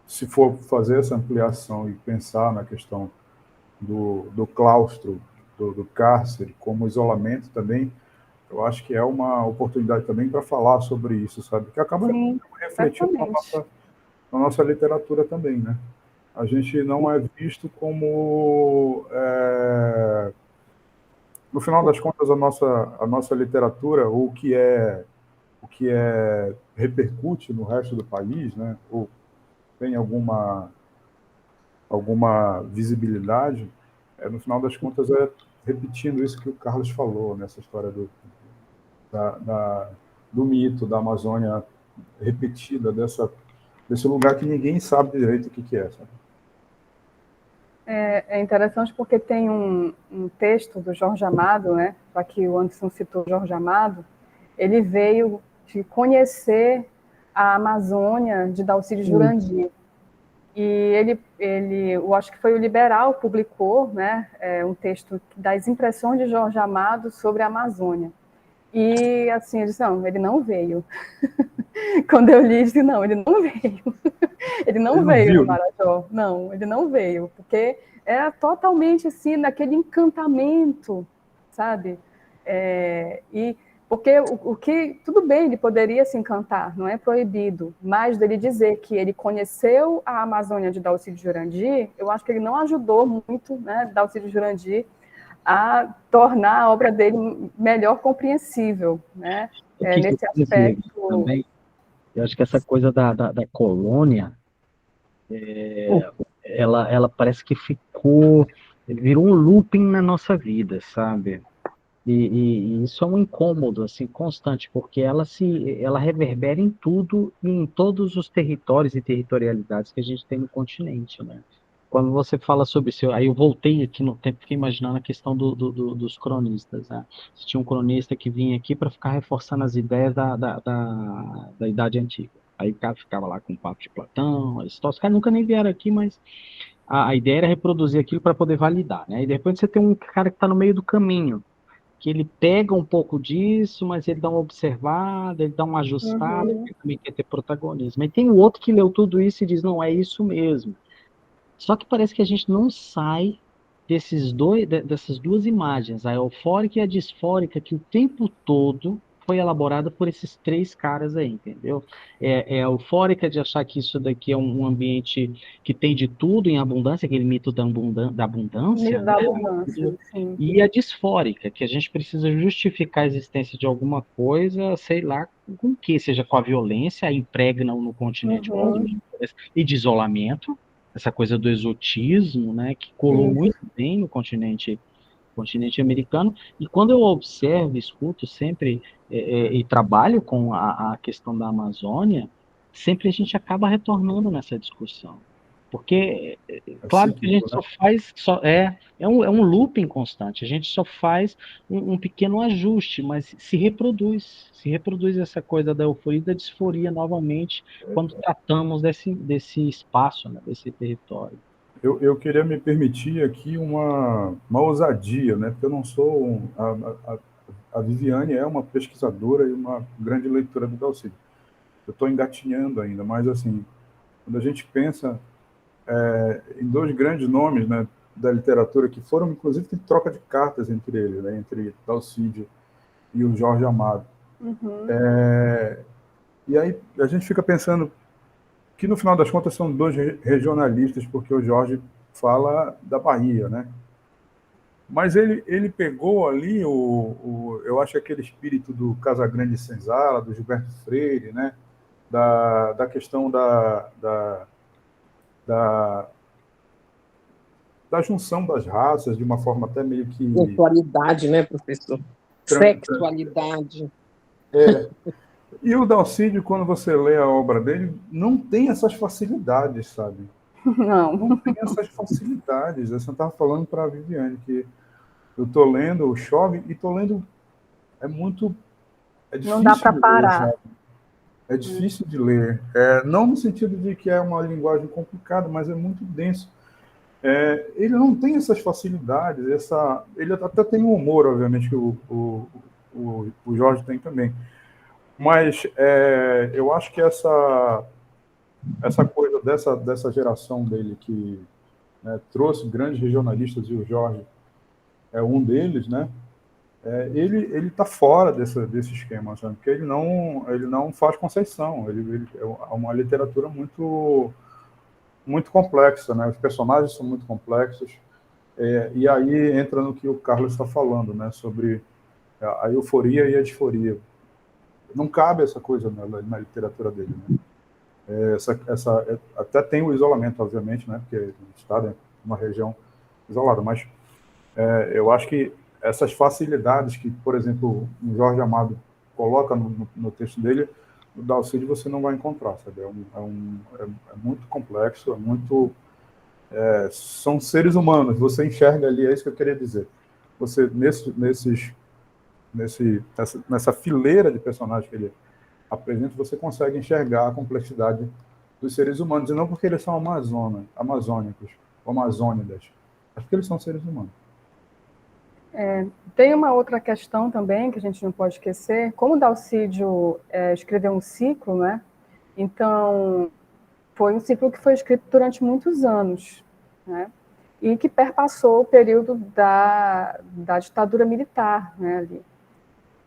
se for fazer essa ampliação e pensar na questão do claustro, do cárcere, como isolamento também, eu acho que é uma oportunidade também para falar sobre isso, sabe? Que acaba refletindo na nossa literatura também, né? A gente não é visto como... no final das contas, a nossa literatura, o que repercute no resto do país, né? Ou tem alguma visibilidade, no final das contas, repetindo isso que o Carlos falou, nessa história do mito da Amazônia repetida, desse lugar que ninguém sabe direito o que é, sabe? É interessante porque tem um texto do Jorge Amado, né? Já que o Anderson citou Jorge Amado, ele veio de conhecer a Amazônia de Dalcídio Jurandir. E eu acho que foi o Liberal, publicou, né, um texto das impressões de Jorge Amado sobre a Amazônia. E, assim, eu disse, não, ele não veio. Quando eu li, eu disse, não, ele não veio. Ele não veio no Marajó. Não, ele não veio, porque era totalmente, assim, naquele encantamento, sabe? E porque o que, tudo bem, ele poderia se encantar, não é proibido, mas dele dizer que ele conheceu a Amazônia de Dalcídio Jurandir, eu acho que ele não ajudou muito, né, Dalcídio Jurandir a tornar a obra dele melhor compreensível, né? Nesse aspecto. Também, eu acho que essa coisa da colônia, ela parece que virou um looping na nossa vida, sabe? E isso é um incômodo assim constante, porque ela reverbera em tudo e em todos os territórios e territorialidades que a gente tem no continente, né? Quando você fala sobre isso, aí eu voltei aqui no tempo, fiquei imaginando a questão dos cronistas, né? Tinha um cronista que vinha aqui para ficar reforçando as ideias da Idade Antiga. Aí o cara ficava lá com o papo de Platão, Aristóteles, os caras nunca nem vieram aqui, mas a ideia era reproduzir aquilo para poder validar, né? E depois você tem um cara que está no meio do caminho, que ele pega um pouco disso, mas ele dá uma observada, ele dá uma ajustada, ele também quer ter protagonismo. E tem o outro que leu tudo isso e diz, não, é isso mesmo. Só que parece que a gente não sai dessas duas imagens, a eufórica e a disfórica, que o tempo todo foi elaborada por esses três caras aí, entendeu? É a eufórica de achar que isso daqui é um ambiente que tem de tudo em abundância, aquele mito da abundância, Da né? abundância, sim. E a disfórica, que a gente precisa justificar a existência de alguma coisa, sei lá, com o que, seja com a violência, impregna no continente e de isolamento, essa coisa do exotismo, né, que colou muito bem no continente americano. E quando eu observo, escuto sempre e trabalho com a questão da Amazônia, sempre a gente acaba retornando nessa discussão. Porque, claro que a gente é um looping constante, a gente só faz um pequeno ajuste, mas se reproduz essa coisa da euforia e da disforia novamente quando tratamos desse espaço, né, desse território. Eu queria me permitir aqui uma ousadia, né? Porque eu não sou a Viviane é uma pesquisadora e uma grande leitora do Dalcídio. Eu estou engatinhando ainda, mas assim, quando a gente pensa em dois grandes nomes, né, da literatura que foram, inclusive, de troca de cartas entre eles, né, entre Dalcídio e o Jorge Amado. E aí a gente fica pensando que, no final das contas, são dois regionalistas, porque o Jorge fala da Bahia, né? Mas ele pegou ali, eu acho, aquele espírito do Casagrande Senzala, do Gilberto Freire, né? Da questão da junção das raças, de uma forma até meio que... Sexualidade, né, professor? Sexualidade. E o Dalcídio, quando você lê a obra dele, não tem essas facilidades, sabe? Não tem essas facilidades. Eu estava falando para a Viviane que eu estou lendo o Chove e estou lendo... É difícil. Não dá para parar. Ler, é difícil de ler. Não no sentido de que é uma linguagem complicada, mas é muito denso. Ele não tem essas facilidades. Ele até tem um humor, obviamente, que o Jorge tem também. Mas eu acho que essa coisa dessa geração dele que, né, trouxe grandes regionalistas, e o Jorge é um deles, né? Ele está fora desse esquema, sabe? Porque ele não faz concessão. É uma literatura muito, muito complexa, né? Os personagens são muito complexos. E aí entra no que o Carlos está falando, né? Sobre a euforia e a disforia. Não cabe essa coisa na literatura dele, né? Até tem o isolamento, obviamente, né? Porque está em uma região isolada, mas eu acho que essas facilidades que, por exemplo, o Jorge Amado coloca no texto dele, no Dalcídio você não vai encontrar, sabe? É muito complexo, é muito são seres humanos, você enxerga ali, é isso que eu queria dizer. Você, nessa fileira de personagens que ele apresenta, você consegue enxergar a complexidade dos seres humanos, e não porque eles são amazônicos, ou amazônidas, mas porque eles são seres humanos. Tem uma outra questão também que a gente não pode esquecer. Como o Dalcídio escreveu um ciclo, né? Então, foi um ciclo que foi escrito durante muitos anos, né? E que perpassou o período da ditadura militar, né, ali.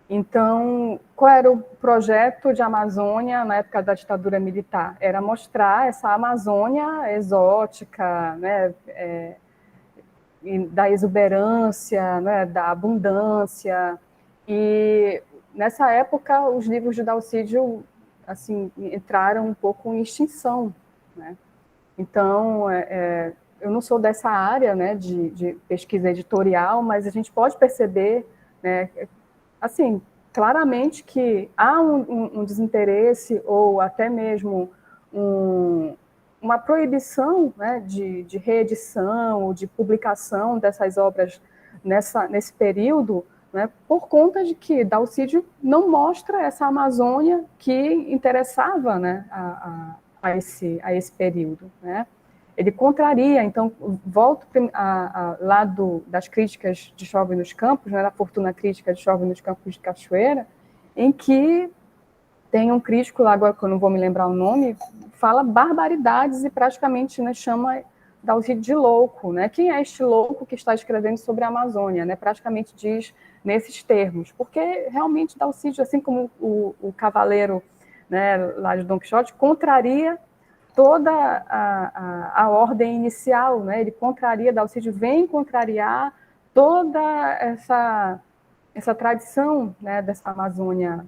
Então, qual era o projeto de Amazônia na época da ditadura militar? Era mostrar essa Amazônia exótica, né, da exuberância, né, da abundância. E nessa época, os livros de Dalcídio assim, entraram um pouco em extinção, né? Então, eu não sou dessa área, né, de pesquisa editorial, mas a gente pode perceber, né, assim, claramente que há um desinteresse ou até mesmo uma proibição, né, de reedição ou de publicação dessas obras nesse período, né, por conta de que Dalcídio não mostra essa Amazônia que interessava, né, a esse período, né? Ele contraria, então, volto lá das críticas de Chove nos Campos, né, da fortuna crítica de Chove nos Campos de Cachoeira, em que tem um crítico lá, agora que eu não vou me lembrar o nome, fala barbaridades e praticamente, né, chama Dalcídio de louco, né? Quem é este louco que está escrevendo sobre a Amazônia, né? Praticamente diz nesses termos, porque realmente Dalcídio, assim como o cavaleiro, né, lá de Dom Quixote, contraria toda a ordem inicial, né? Ele contraria, Dalcídio vem contrariar toda essa tradição, né, dessa Amazônia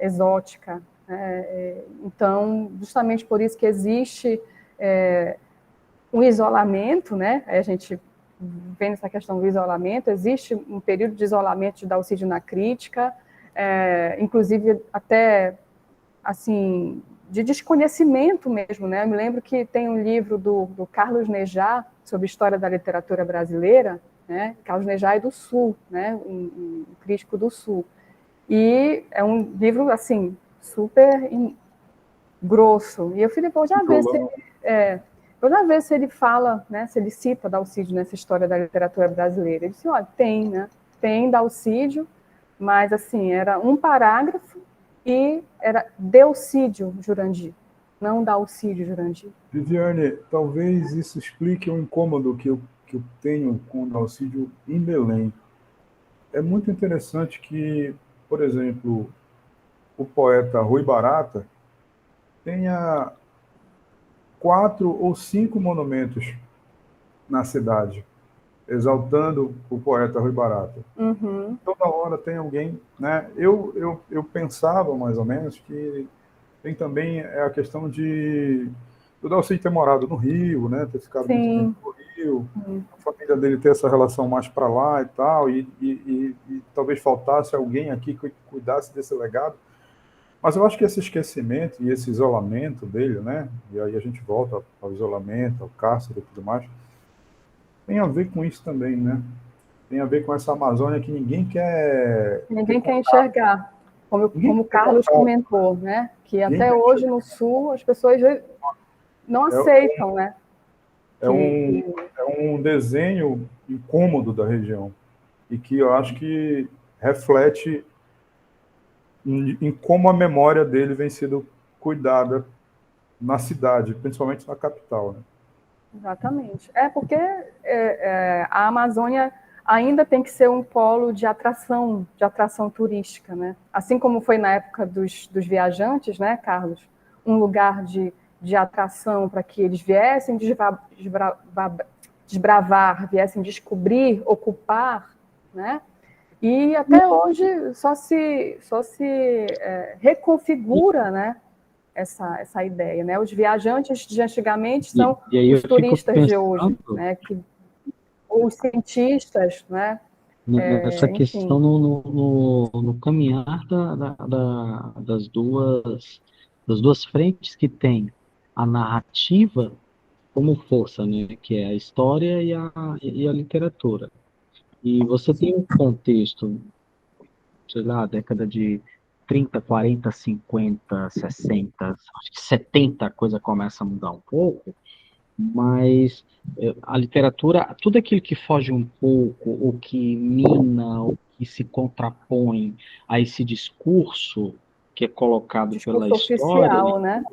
exótica, né? Então, justamente por isso que existe um isolamento, né? A gente vê nessa questão do isolamento, existe um período de isolamento de Dalcídio na crítica, inclusive até, assim, de desconhecimento mesmo, né? Eu me lembro que tem um livro do Carlos Nejá sobre história da literatura brasileira, né? Carlos Nejá é do Sul, né? Um crítico do Sul. E é um livro, assim, super grosso. E eu falei, vou já ver se ele fala, né? Se ele cita Dalcídio nessa história da literatura brasileira. Ele disse, olha, tem, né? Tem Dalcídio, mas, assim, era um parágrafo e era Delcídio Jurandir, não Dalcídio Jurandir. Viviane, talvez isso explique o incômodo que eu tenho com o Dalcídio em Belém. É muito interessante que, por exemplo, o poeta Rui Barata tenha 4 ou 5 monumentos na cidade, exaltando o poeta Rui Barata. Uhum. Toda hora tem alguém, né? Eu pensava, mais ou menos, que tem também a questão do Dalcídio ter morado no Rio, né? Ter ficado muito tempo no Rio, a família dele ter essa relação mais para lá e tal, e talvez faltasse alguém aqui que cuidasse desse legado. Mas eu acho que esse esquecimento e esse isolamento dele, né? E aí a gente volta ao isolamento, ao cárcere e tudo mais, tem a ver com isso também, né? Tem a ver com essa Amazônia que ninguém quer Enxergar, como o Carlos comentou, né? Que até hoje no Sul as pessoas não aceitam, né? É um desenho incômodo da região e que eu acho que reflete em como a memória dele vem sendo cuidada na cidade, principalmente na capital, né? Exatamente. Porque a Amazônia ainda tem que ser um polo de atração turística, né? Assim como foi na época dos viajantes, né, Carlos? Um lugar de atração para que eles viessem desbravar, viessem descobrir, ocupar, né? E até hoje só se reconfigura, né, essa ideia, né? Os viajantes de antigamente são os turistas de hoje, né? Os cientistas, né? Essa questão enfim. no caminhar das duas frentes que tem a narrativa como força, né? Que é a história e a literatura. E você tem um contexto, sei lá, década de 30, 40, 50, 60, acho que 70 a coisa começa a mudar um pouco, mas a literatura, tudo aquilo que foge um pouco, ou que mina, ou que se contrapõe a esse discurso que é colocado pela Discurso história, oficial, né?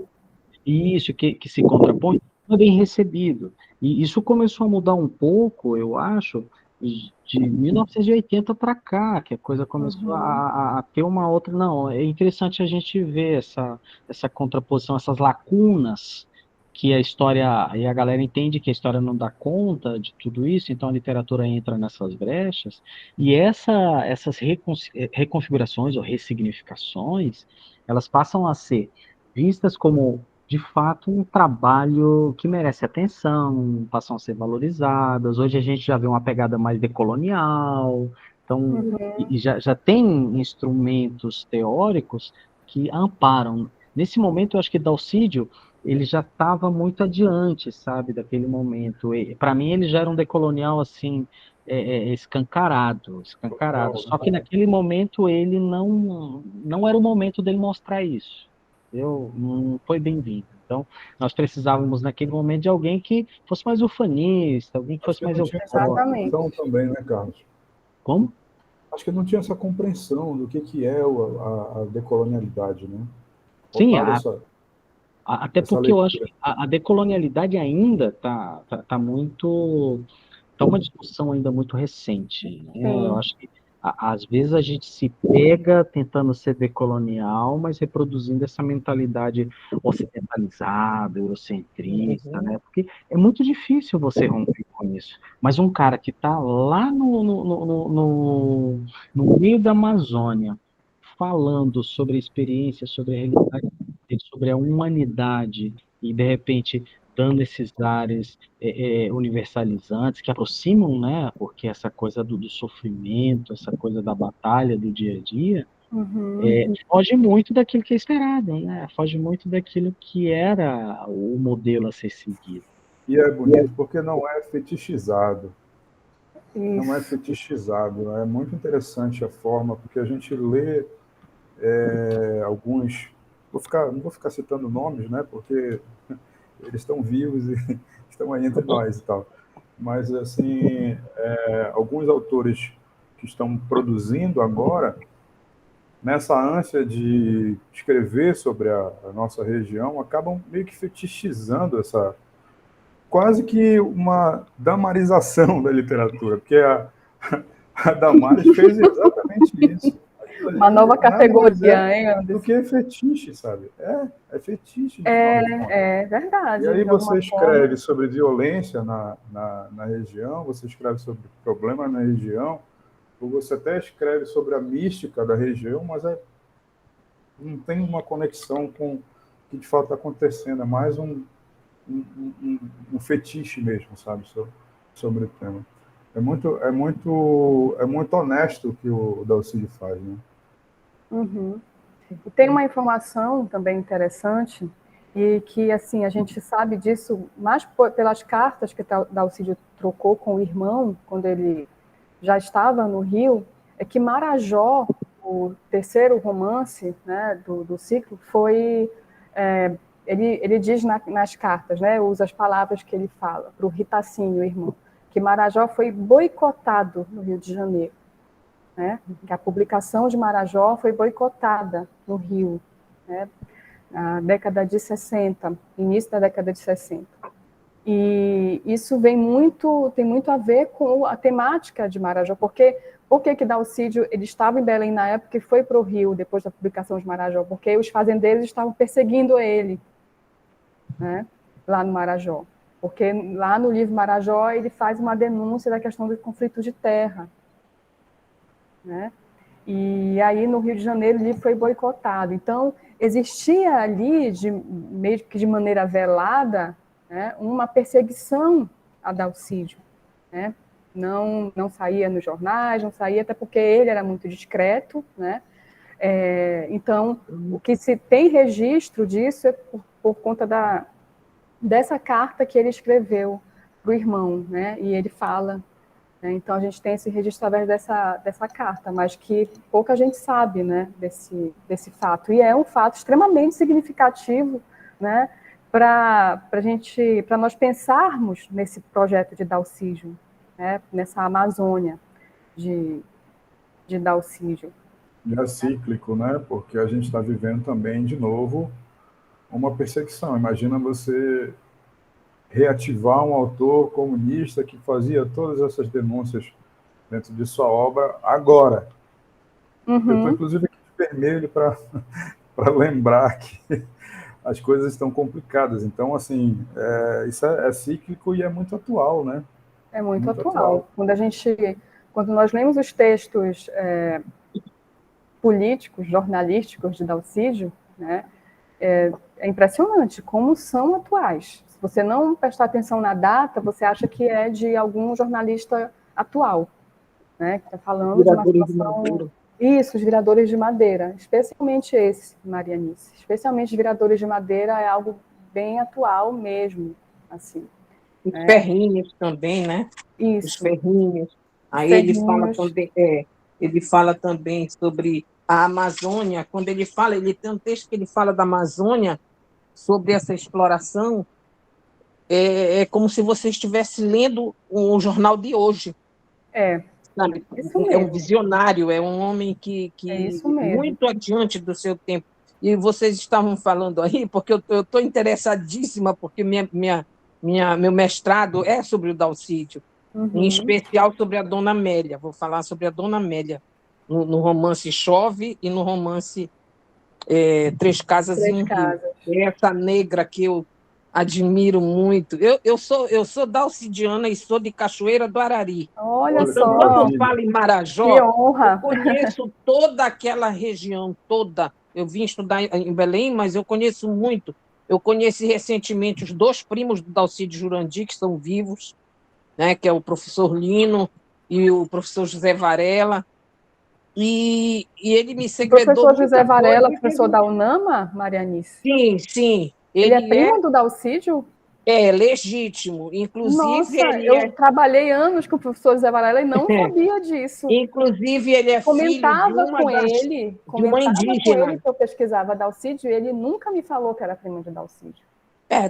e isso que se contrapõe, não é bem recebido. E isso começou a mudar um pouco, eu acho, de 1980 para cá, que a coisa começou Uhum. a ter uma outra. Não, é interessante a gente ver essa contraposição, essas lacunas que a história, e a galera entende que a história não dá conta de tudo isso, então a literatura entra nessas brechas, e essas reconfigurações ou ressignificações, elas passam a ser vistas como de fato um trabalho que merece atenção, passam a ser valorizadas. Hoje a gente já vê uma pegada mais decolonial, então Uhum. e já tem instrumentos teóricos que amparam. Nesse momento, eu acho que Dalcídio ele já estava muito adiante, sabe, daquele momento. Para mim, ele já era um decolonial assim escancarado, escancarado. Total, Só né? que naquele momento ele não era o momento dele mostrar isso. Não foi bem-vindo. Então, nós precisávamos naquele momento de alguém que fosse mais ufanista, alguém que Acho fosse que mais não tinha essa eufórico. compreensão Exatamente. também, né, Carlos? Como? Acho que não tinha essa compreensão do que é a decolonialidade, né? Sim, Faltava até essa porque eu acho leitura. que a decolonialidade ainda tá muito. Está uma discussão ainda muito recente, né? Eu Sim. acho que às vezes a gente se pega tentando ser decolonial, mas reproduzindo essa mentalidade ocidentalizada, eurocentrista, Uhum. né? Porque é muito difícil você romper com isso. Mas um cara que está lá no meio da Amazônia, falando sobre a experiência, sobre a realidade, sobre a humanidade, e de repente dando esses ares universalizantes que aproximam, né? Porque essa coisa do sofrimento, essa coisa da batalha do dia a dia, Uhum. foge muito daquilo que é esperado, né? Foge muito daquilo que era o modelo a ser seguido. E é bonito porque não é fetichizado. Não é Isso. fetichizado. É muito interessante a forma, porque a gente lê alguns. Não vou ficar citando nomes, né? Porque eles estão vivos e estão aí entre nós e tal. Mas, assim, alguns autores que estão produzindo agora, nessa ânsia de escrever sobre a nossa região, acabam meio que fetichizando essa, quase que uma damarização da literatura, porque a Damares fez exatamente isso. Aquilo Uma ali nova nada mais é categoria, hein, do Anderson? que fetiche, sabe? É fetiche, no final É, das contas. é E verdade, aí de alguma você forma. escreve sobre violência na região, você escreve sobre problemas na região, ou você até escreve sobre a mística da região, mas não tem uma conexão com o que de fato está acontecendo, é mais um fetiche mesmo, sabe, sobre o tema. É muito honesto o que o Dalcídio faz, né? Uhum. E tem uma informação também interessante, e que, assim, a gente sabe disso mais pelas cartas que Dalcídio trocou com o irmão, quando ele já estava no Rio, é que Marajó, o terceiro romance, né, do ciclo, foi... ele diz nas cartas, né, usa as palavras que ele fala, para o Ritacínio, o irmão, que Marajó foi boicotado no Rio de Janeiro, né, que a publicação de Marajó foi boicotada no Rio, né, na década de 60, início da década de 60. E isso tem muito a ver com a temática de Marajó, porque por que Dalcídio ele estava em Belém na época e foi para o Rio depois da publicação de Marajó? Porque os fazendeiros estavam perseguindo ele, né, lá no Marajó. Porque lá no livro Marajó ele faz uma denúncia da questão do conflito de terra, né? E aí, no Rio de Janeiro, o livro foi boicotado. Então, existia ali, meio que de maneira velada, né, uma perseguição a Dalcídio, né? Não saía nos jornais, não saía, até porque ele era muito discreto, né? Então, o que se tem registro disso é por conta dessa carta que ele escreveu para o irmão, né? E ele fala, né? Então a gente tem esse registro através dessa carta, mas que pouca gente sabe, né? Desse fato. E é um fato extremamente significativo, né? Para nós pensarmos nesse projeto de Dalcídio, né? Nessa Amazônia de Dalcídio. E é cíclico, né? Porque a gente está vivendo também, de novo, uma perseguição. Imagina você reativar um autor comunista que fazia todas essas denúncias dentro de sua obra agora. Eu estou, inclusive, aqui de vermelho para lembrar que as coisas estão complicadas. Então, assim, isso é cíclico e é muito atual, né? É muito atual. Quando nós lemos os textos políticos, jornalísticos de Dalcídio, né, é impressionante como são atuais. Se você não prestar atenção na data, você acha que é de algum jornalista atual, né, que está falando de uma situação... Isso, os viradores de madeira, especialmente esse, Marianice. Especialmente os viradores de madeira é algo bem atual mesmo, assim. Os ferrinhos também, né? Isso. Os ferrinhos. Aí ferrinhos. Ele fala também sobre a Amazônia. Quando ele tem um texto que ele fala da Amazônia, sobre essa exploração, é como se você estivesse lendo um jornal de hoje. Sabe? É um visionário, é um homem que muito adiante do seu tempo. E vocês estavam falando aí, porque eu estou interessadíssima, porque meu mestrado é sobre o Dalcídio, em especial sobre a Dona Amélia. Vou falar sobre a Dona Amélia, no romance Chove e no romance Três Casas e um Rio. Essa negra que eu admiro muito. Eu sou dalcidiana e sou de Cachoeira do Arari. Olha então, só. quando eu falo em Marajó, que honra. eu conheço toda aquela região, toda. Eu vim estudar em Belém, mas eu conheço muito. Eu conheci recentemente os 2 primos do Dalcídio Jurandir, que são vivos, né, que é o professor Lino e o professor José Varela. E ele me segredou. O professor José Varela, professor da UNAMA, Marianice? Sim, sim. Ele é primo do Dalcídio? É legítimo. Inclusive, Nossa, eu trabalhei anos com o professor José Varela e não sabia disso. Inclusive, ele é comentava filho com ele que eu pesquisava Dalcídio e ele nunca me falou que era primo de Dalcídio.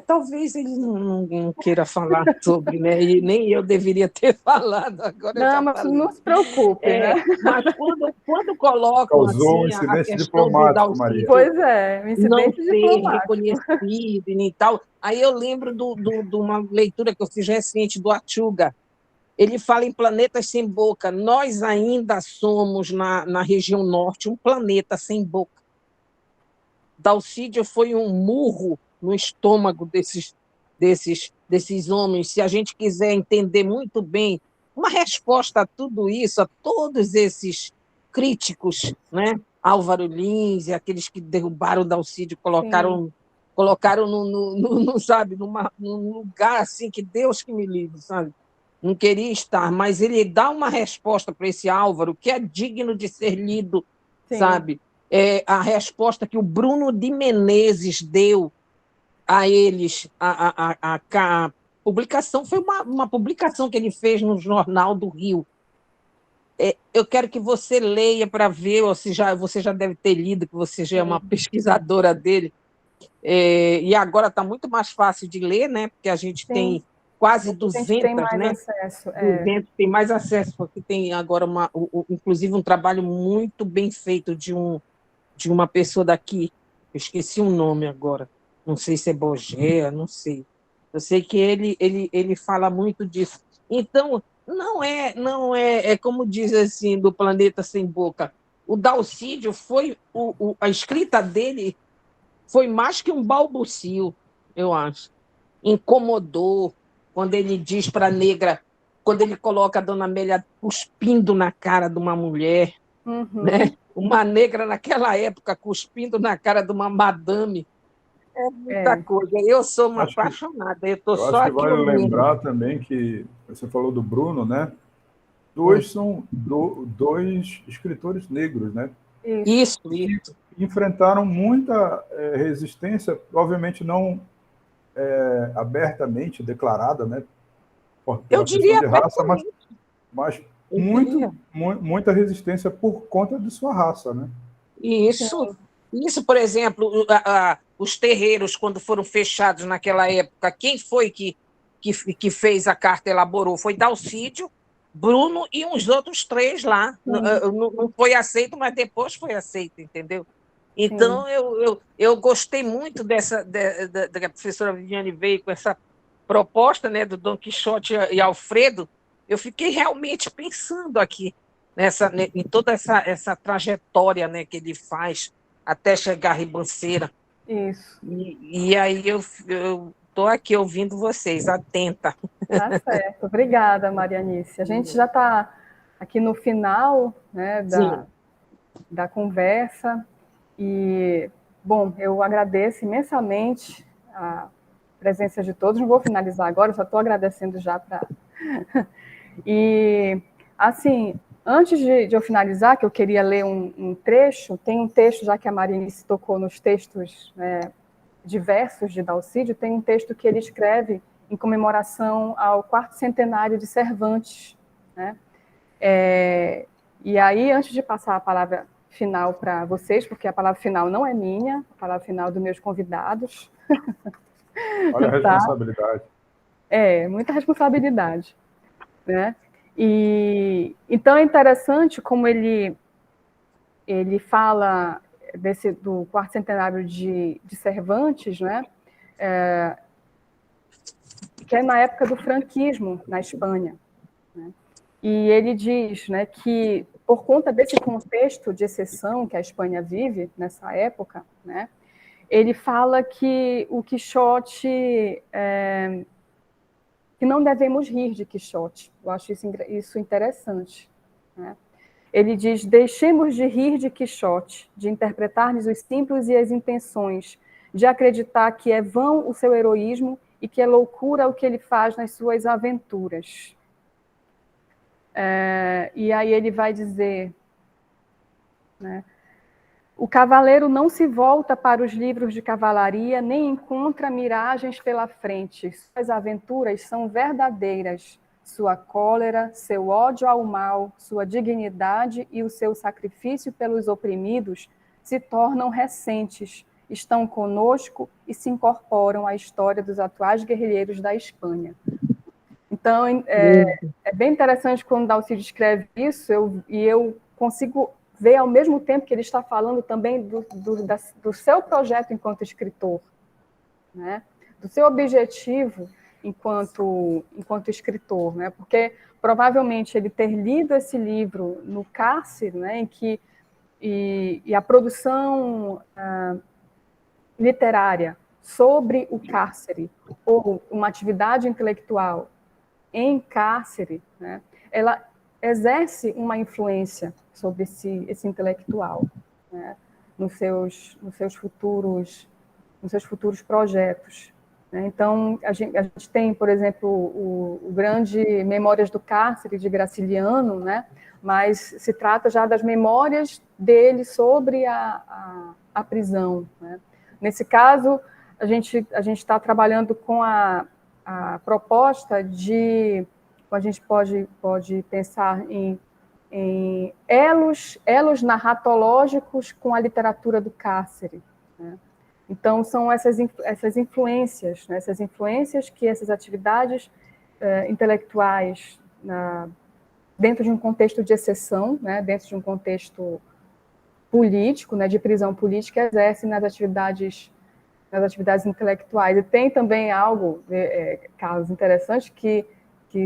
Talvez ele não queira falar sobre, né? E nem eu deveria ter falado. Agora não, mas não se preocupe, né? Mas quando colocam causou assim, um incidente a diplomático, Maria. Pois é, um incidente diplomático. Reconhecido e tal. Aí eu lembro de uma leitura que eu fiz recente do Achuga. Ele fala em planetas sem boca. Nós ainda somos, na região norte, um planeta sem boca. Dalcídio foi um murro no estômago desses homens. Se a gente quiser entender muito bem, uma resposta a tudo isso, a todos esses críticos, né? Álvaro Lins e aqueles que derrubaram Dalcídio, colocaram sabe, num lugar assim que Deus que me livre, sabe? Não queria estar, mas ele dá uma resposta para esse Álvaro que é digno de ser lido, sabe? A resposta que o Bruno de Menezes deu a eles, a publicação, foi uma publicação que ele fez no Jornal do Rio. Eu quero que você leia para ver, ou se você já deve ter lido, que você já é uma pesquisadora dele, e agora está muito mais fácil de ler, né? Porque a gente tem quase 200, tem mais acesso. 200, tem mais acesso, porque tem agora, inclusive, um trabalho muito bem feito de uma pessoa daqui, eu esqueci o nome agora, não sei se é Bogea, não sei. Eu sei que ele fala muito disso. Então, não é como diz assim, do planeta sem boca. O Dalcídio foi, a escrita dele foi mais que um balbucio, eu acho. Incomodou quando ele diz para a negra, quando ele coloca a Dona Amélia cuspindo na cara de uma mulher, né? Uma negra naquela época cuspindo na cara de uma madame. É muita coisa. Eu sou uma apaixonada. Eu estou só aqui. Eu acho que vale lembrar também que você falou do Bruno, né? São dois escritores negros, né? Isso. Que enfrentaram muita resistência, obviamente não abertamente declarada, né, Eu pela questão diria de raça, mas, abertamente. mas Eu diria. muita resistência por conta de sua raça, né? Isso, por exemplo, os terreiros, quando foram fechados naquela época, quem foi que fez a carta, elaborou? Foi Dalcídio, Bruno e uns outros três lá. Sim, Não foi aceito, mas depois foi aceito, entendeu? sim. Então, eu gostei muito da que a professora Viviane veio com essa proposta, né, do Dom Quixote e Alfredo. Eu fiquei realmente pensando aqui em toda essa trajetória, né, que ele faz até chegar à Ribanceira. Isso. E aí eu estou aqui ouvindo vocês, atenta. Tá certo. Obrigada, Marianice. A gente já está aqui no final, né, Sim, da conversa e, bom, eu agradeço imensamente a presença de todos. Não vou finalizar agora, só estou agradecendo já para... E, assim, antes de eu finalizar, que eu queria ler um trecho, tem um texto, já que a Marianice tocou nos textos, né, diversos de Dalcídio, tem um texto que ele escreve em comemoração ao 4º centenário de Cervantes, né? E aí, antes de passar a palavra final para vocês, porque a palavra final não é minha, a palavra final dos meus convidados, Olha a tá? responsabilidade. Muita responsabilidade, né? E então é interessante como ele fala do 4º centenário de Cervantes, né? Que é na época do franquismo na Espanha, né? E ele diz, né, que por conta desse contexto de exceção que a Espanha vive nessa época, né, ele fala que o Quixote, que não devemos rir de Quixote. Eu acho isso interessante, né? Ele diz: deixemos de rir de Quixote, de interpretar-lhes os símbolos e as intenções, de acreditar que é vão o seu heroísmo e que é loucura o que ele faz nas suas aventuras. E aí ele vai dizer, né, o cavaleiro não se volta para os livros de cavalaria, nem encontra miragens pela frente. Suas aventuras são verdadeiras. Sua cólera, seu ódio ao mal, sua dignidade e o seu sacrifício pelos oprimidos se tornam recentes, estão conosco e se incorporam à história dos atuais guerrilheiros da Espanha. Então, é bem interessante quando Dalcídio escreve isso, eu consigo ver ao mesmo tempo que ele está falando também do seu projeto enquanto escritor, né? Do seu objetivo enquanto escritor, né? Porque provavelmente ele ter lido esse livro no cárcere, né? E a produção literária sobre o cárcere ou uma atividade intelectual em cárcere, né, ela exerce uma influência sobre esse intelectual, né, nos seus futuros projetos, né? Então a gente tem, por exemplo, o grande Memórias do Cárcere de Graciliano, né, mas se trata já das memórias dele sobre a prisão, né? Nesse caso, a gente está trabalhando com a proposta de, a gente pode pensar em elos narratológicos com a literatura do cárcere, né? Então, são essas influências, né? Essas influências que essas atividades intelectuais, dentro de um contexto de exceção, né? Dentro de um contexto político, né? De prisão política, exercem nas atividades intelectuais. E tem também algo, Carlos, interessante, que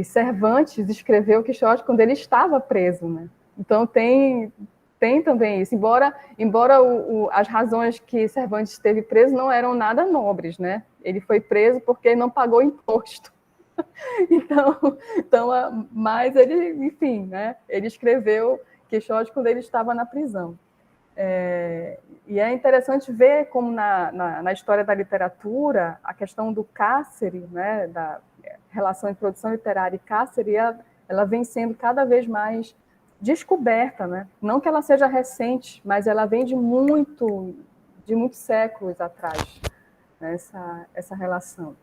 Cervantes escreveu Quixote quando ele estava preso, né? Então tem também isso, embora as razões que Cervantes esteve preso não eram nada nobres, né? Ele foi preso porque não pagou imposto. Mas ele, enfim, né? Ele escreveu Quixote quando ele estava na prisão. E é interessante ver como na história da literatura a questão do cárcere, né, da relação entre produção literária e cárcere, ela vem sendo cada vez mais descoberta, né? Não que ela seja recente, mas ela vem de muitos séculos atrás, né, essa relação.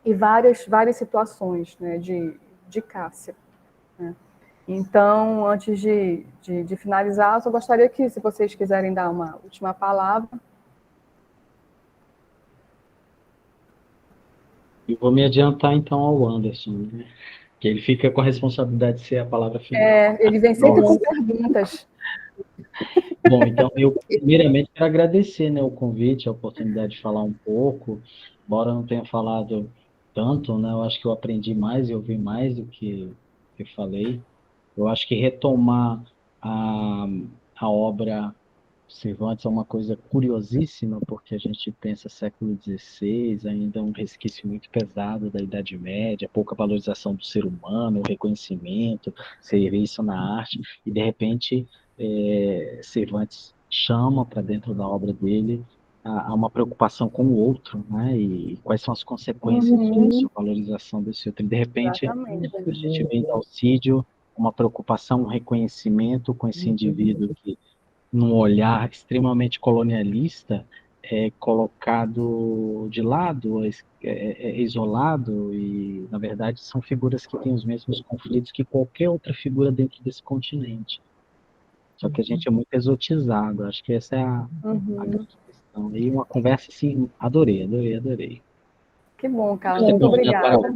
E várias situações, né, de Cássia, né? Então, antes de finalizar, eu só gostaria que, se vocês quiserem dar uma última palavra. E vou me adiantar, então, ao Anderson, né? Que ele fica com a responsabilidade de ser a palavra final. Ele vem sempre com perguntas. Bom, então, eu primeiramente quero agradecer, né, o convite, a oportunidade de falar um pouco, embora eu não tenha falado tanto, né, eu acho que eu aprendi mais e ouvi mais do que falei. Eu acho que retomar a, a obra Cervantes é uma coisa curiosíssima, porque a gente pensa século XVI, ainda um resquício muito pesado da Idade Média, pouca valorização do ser humano, o reconhecimento, serviço na arte, e de repente Cervantes chama para dentro da obra dele a uma preocupação com o outro, né? E quais são as consequências disso, a valorização desse outro. E de repente Exatamente. a gente vê em Dalcídio uma preocupação, um reconhecimento com esse indivíduo que num olhar extremamente colonialista, é colocado de lado, isolado, e, na verdade, são figuras que têm os mesmos conflitos que qualquer outra figura dentro desse continente. Só que a gente é muito exotizado, acho que essa é a grande questão. E uma conversa, assim, adorei. Que bom, Carlos, muito obrigada.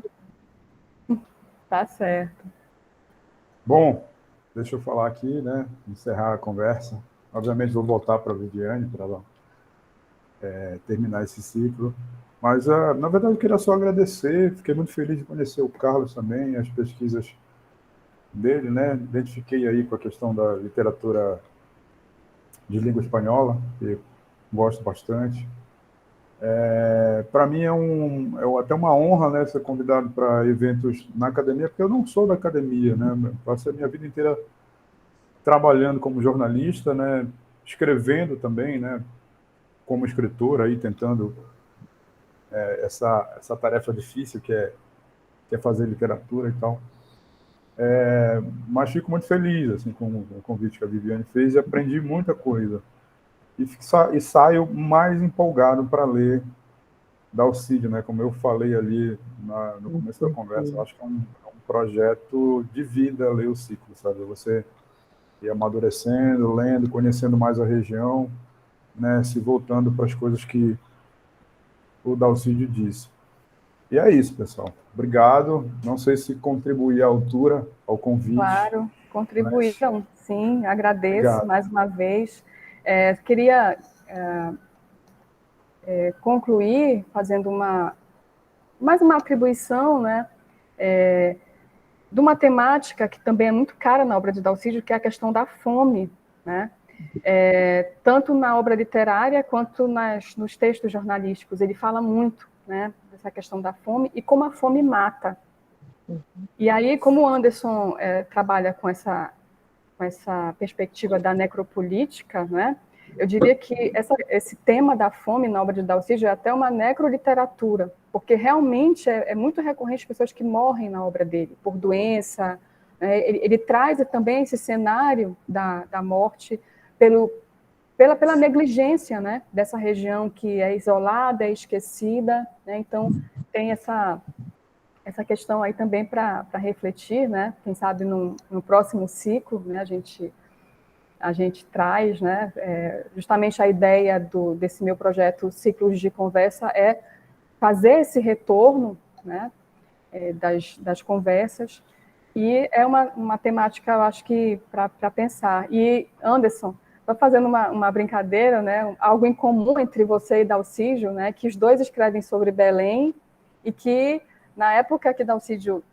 Tá certo. Bom, deixa eu falar aqui, né? Encerrar a conversa. Obviamente vou voltar para a Viviane para ela terminar esse ciclo. Mas, na verdade, eu queria só agradecer. Fiquei muito feliz de conhecer o Carlos também, as pesquisas dele, né? Identifiquei aí com a questão da literatura de língua espanhola, que gosto bastante. Para mim é até uma honra, né, ser convidado para eventos na academia, porque eu não sou da academia, né? Passei a minha vida inteira trabalhando como jornalista, né, escrevendo também, né, como escritor, aí tentando essa tarefa difícil que é fazer literatura e tal. Mas fico muito feliz assim, com o convite que a Viviane fez e aprendi muita coisa. E saio mais empolgado para ler Dalcídio, né? Como eu falei ali no começo da conversa, eu acho que é um projeto de vida ler o ciclo, sabe? Você ir amadurecendo, lendo, conhecendo mais a região, né? Se voltando para as coisas que o Dalcídio disse. E é isso, pessoal. Obrigado. Não sei se contribuí à altura ao convite. Claro, contribuíram, sim, agradeço Obrigado. mais uma vez. Queria concluir fazendo mais uma atribuição, né, de uma temática que também é muito cara na obra de Dalcídio, que é a questão da fome, né? Tanto na obra literária quanto nos textos jornalísticos. Ele fala muito, né, dessa questão da fome e como a fome mata. E aí, como o Anderson trabalha com essa perspectiva da necropolítica, né, eu diria que esse tema da fome na obra de Dalcídio é até uma necroliteratura, porque realmente é muito recorrente pessoas que morrem na obra dele, por doença. Né, ele traz também esse cenário da morte pela negligência, né, dessa região que é isolada, é esquecida, né, então tem essa questão aí também para refletir, né, quem sabe no próximo ciclo, né, a gente traz, né, justamente a ideia desse meu projeto Ciclos de Conversa é fazer esse retorno, né, das conversas, e é uma temática, eu acho que, para pensar. E, Anderson, estou fazendo uma brincadeira, né, algo em comum entre você e Dalcídio, né, que os dois escrevem sobre Belém, e que, na época que Dalcídio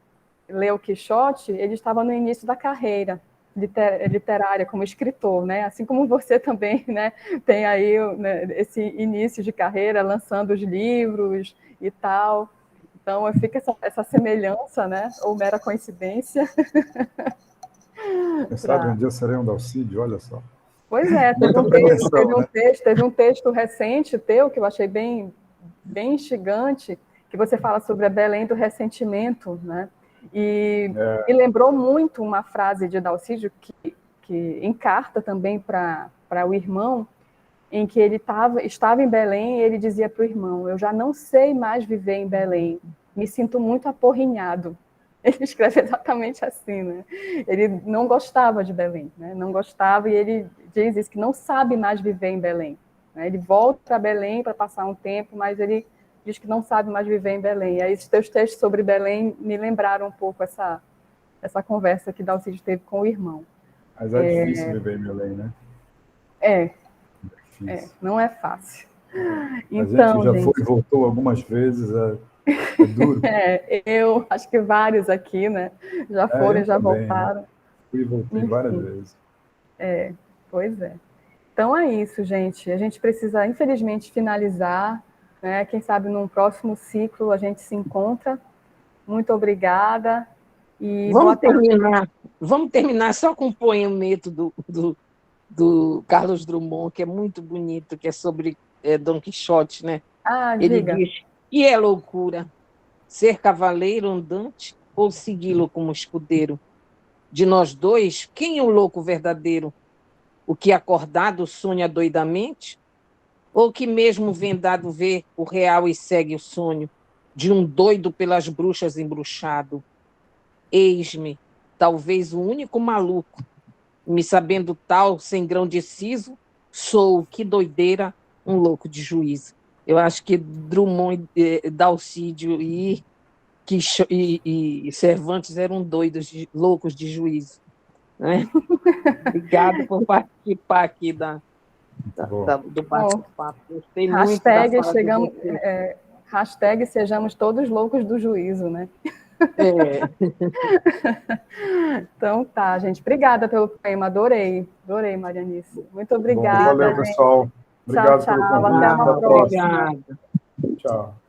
leu Quixote, ele estava no início da carreira literária como escritor, né? Assim como você também, né, tem aí, né, esse início de carreira, lançando os livros e tal. Então, fica essa semelhança, né, ou mera coincidência. Quem sabe um dia eu serei um Dalcídio, olha só. Pois é, teve um texto recente teu que eu achei bem instigante, que você fala sobre a Belém do ressentimento, né? E me lembrou muito uma frase de Dalcídio que em carta também para o irmão, em que ele estava em Belém e ele dizia para o irmão: eu já não sei mais viver em Belém, me sinto muito aporrinhado. Ele escreve exatamente assim, né? Ele não gostava de Belém, né? Não gostava, e ele diz isso, que não sabe mais viver em Belém, né? Ele volta para Belém para passar um tempo, mas ele diz que não sabe mais viver em Belém. E aí, esses teus textos sobre Belém me lembraram um pouco essa conversa que Dalcídio teve com o irmão. Mas é difícil viver em Belém, né? Não é fácil. A gente Então, já foi gente, e voltou algumas vezes, é duro. eu acho que vários aqui, né, já foram Eu e já também, né? voltaram. Fui e voltei várias Enfim, vezes. pois é. Então é isso, gente. A gente precisa, infelizmente, finalizar, né? Quem sabe num próximo ciclo a gente se encontra. Muito obrigada e boa Vamos tarde. terminar, vamos terminar só com um poemeto do Carlos Drummond, que é muito bonito, que é sobre Dom Quixote, né? Ah, Ele diga. diz: que é loucura, ser cavaleiro andante ou segui-lo como escudeiro? De nós dois, quem é o louco verdadeiro? O que acordado sonha doidamente? Ou que mesmo vendado vê o real e segue o sonho de um doido pelas bruxas embruxado? Eis-me, talvez o único maluco, me sabendo tal, sem grão de siso, sou, que doideira, um louco de juízo. Eu acho que Drummond, Dalcídio e Cervantes eram doidos, loucos de juízo. Né? Obrigada por participar aqui Bom, do Bom, bate-papo. Gostei muito da hashtag fala de chegamos, você. hashtag sejamos todos loucos do juízo, né? É, Então tá, gente. Obrigada pelo poema, adorei. Adorei, Marianice. Muito bom, valeu, obrigada, gente. pessoal. Tchau, Obrigado pelo tchau. Até convite. uma Até a próxima. próxima. obrigada. Tchau.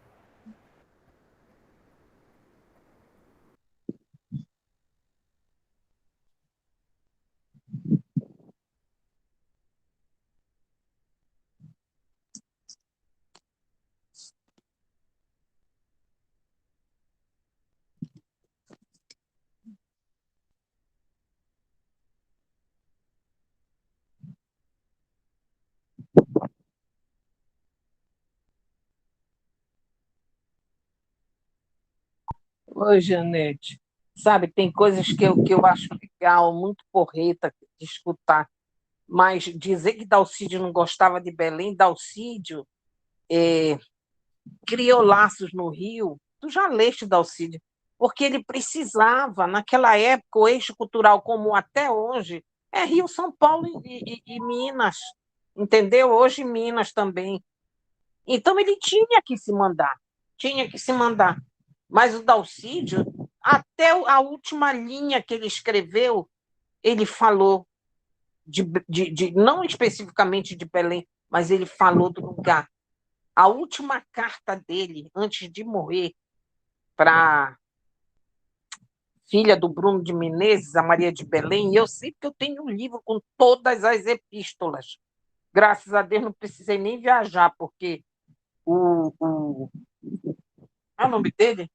Oi, Janete. Sabe, tem coisas que eu acho legal, muito porreta de escutar, mas dizer que Dalcídio não gostava de Belém, Dalcídio criou laços no Rio. Tu já leste Dalcídio? Porque ele precisava, naquela época, o eixo cultural como até hoje é Rio, São Paulo e Minas, entendeu? Hoje Minas também. Então ele tinha que se mandar. Mas o Dalcídio, até a última linha que ele escreveu, ele falou não especificamente de Belém, mas ele falou do lugar. A última carta dele, antes de morrer, para filha do Bruno de Menezes, a Maria de Belém, e eu sei que eu tenho um livro com todas as epístolas. Graças a Deus não precisei nem viajar, porque o é o nome dele?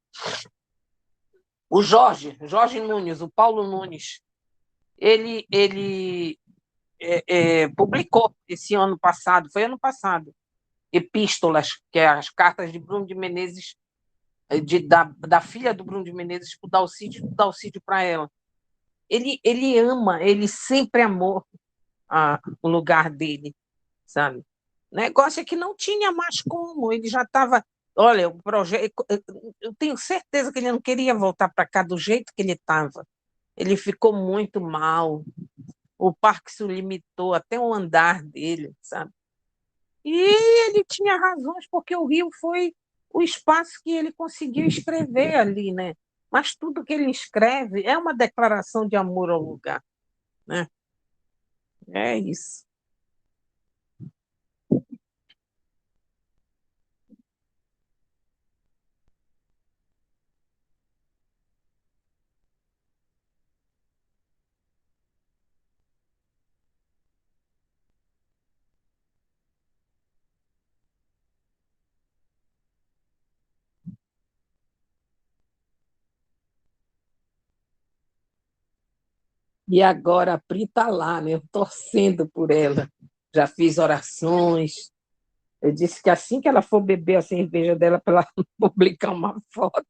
O Jorge Nunes, o Paulo Nunes, ele publicou esse ano passado, foi ano passado, epístolas, que é as cartas de Bruno de Menezes, da filha do Bruno de Menezes para o Dalcídio, do Dalcídio para ela. Ele ama, ele sempre amou o lugar dele, sabe? O negócio é que não tinha mais como, ele já estava. Olha, o projeto. Eu tenho certeza que ele não queria voltar para cá do jeito que ele estava. Ele ficou muito mal. O parque se limitou até o andar dele, sabe? E ele tinha razões, porque o Rio foi o espaço que ele conseguiu escrever ali, né? Mas tudo que ele escreve é uma declaração de amor ao lugar, né? É isso. E agora a Pri está lá, né? Eu torcendo por ela. já fiz orações. Eu disse que assim que ela for beber a cerveja dela, para ela publicar uma foto.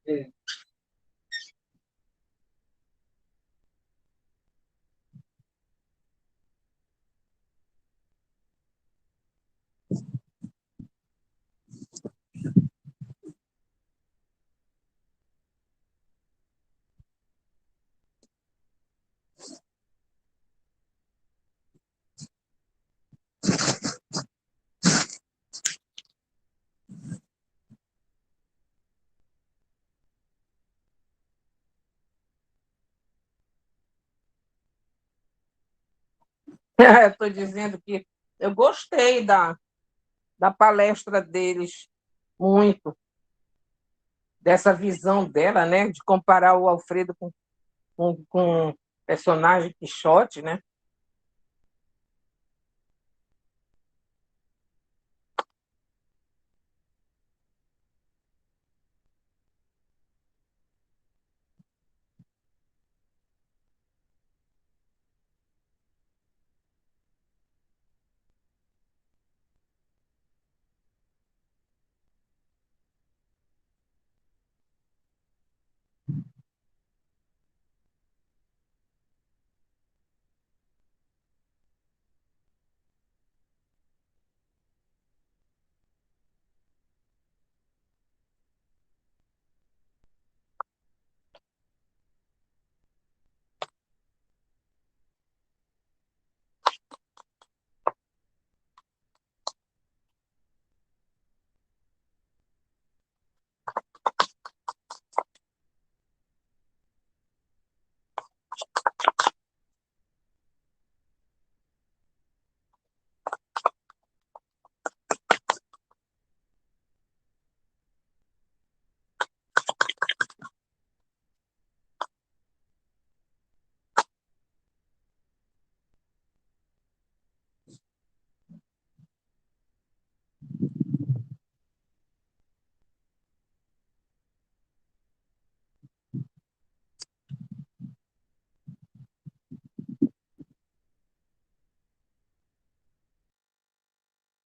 É. Estou dizendo que eu gostei da palestra deles muito, dessa visão dela, né, de comparar o Alfredo com o personagem Quixote, né?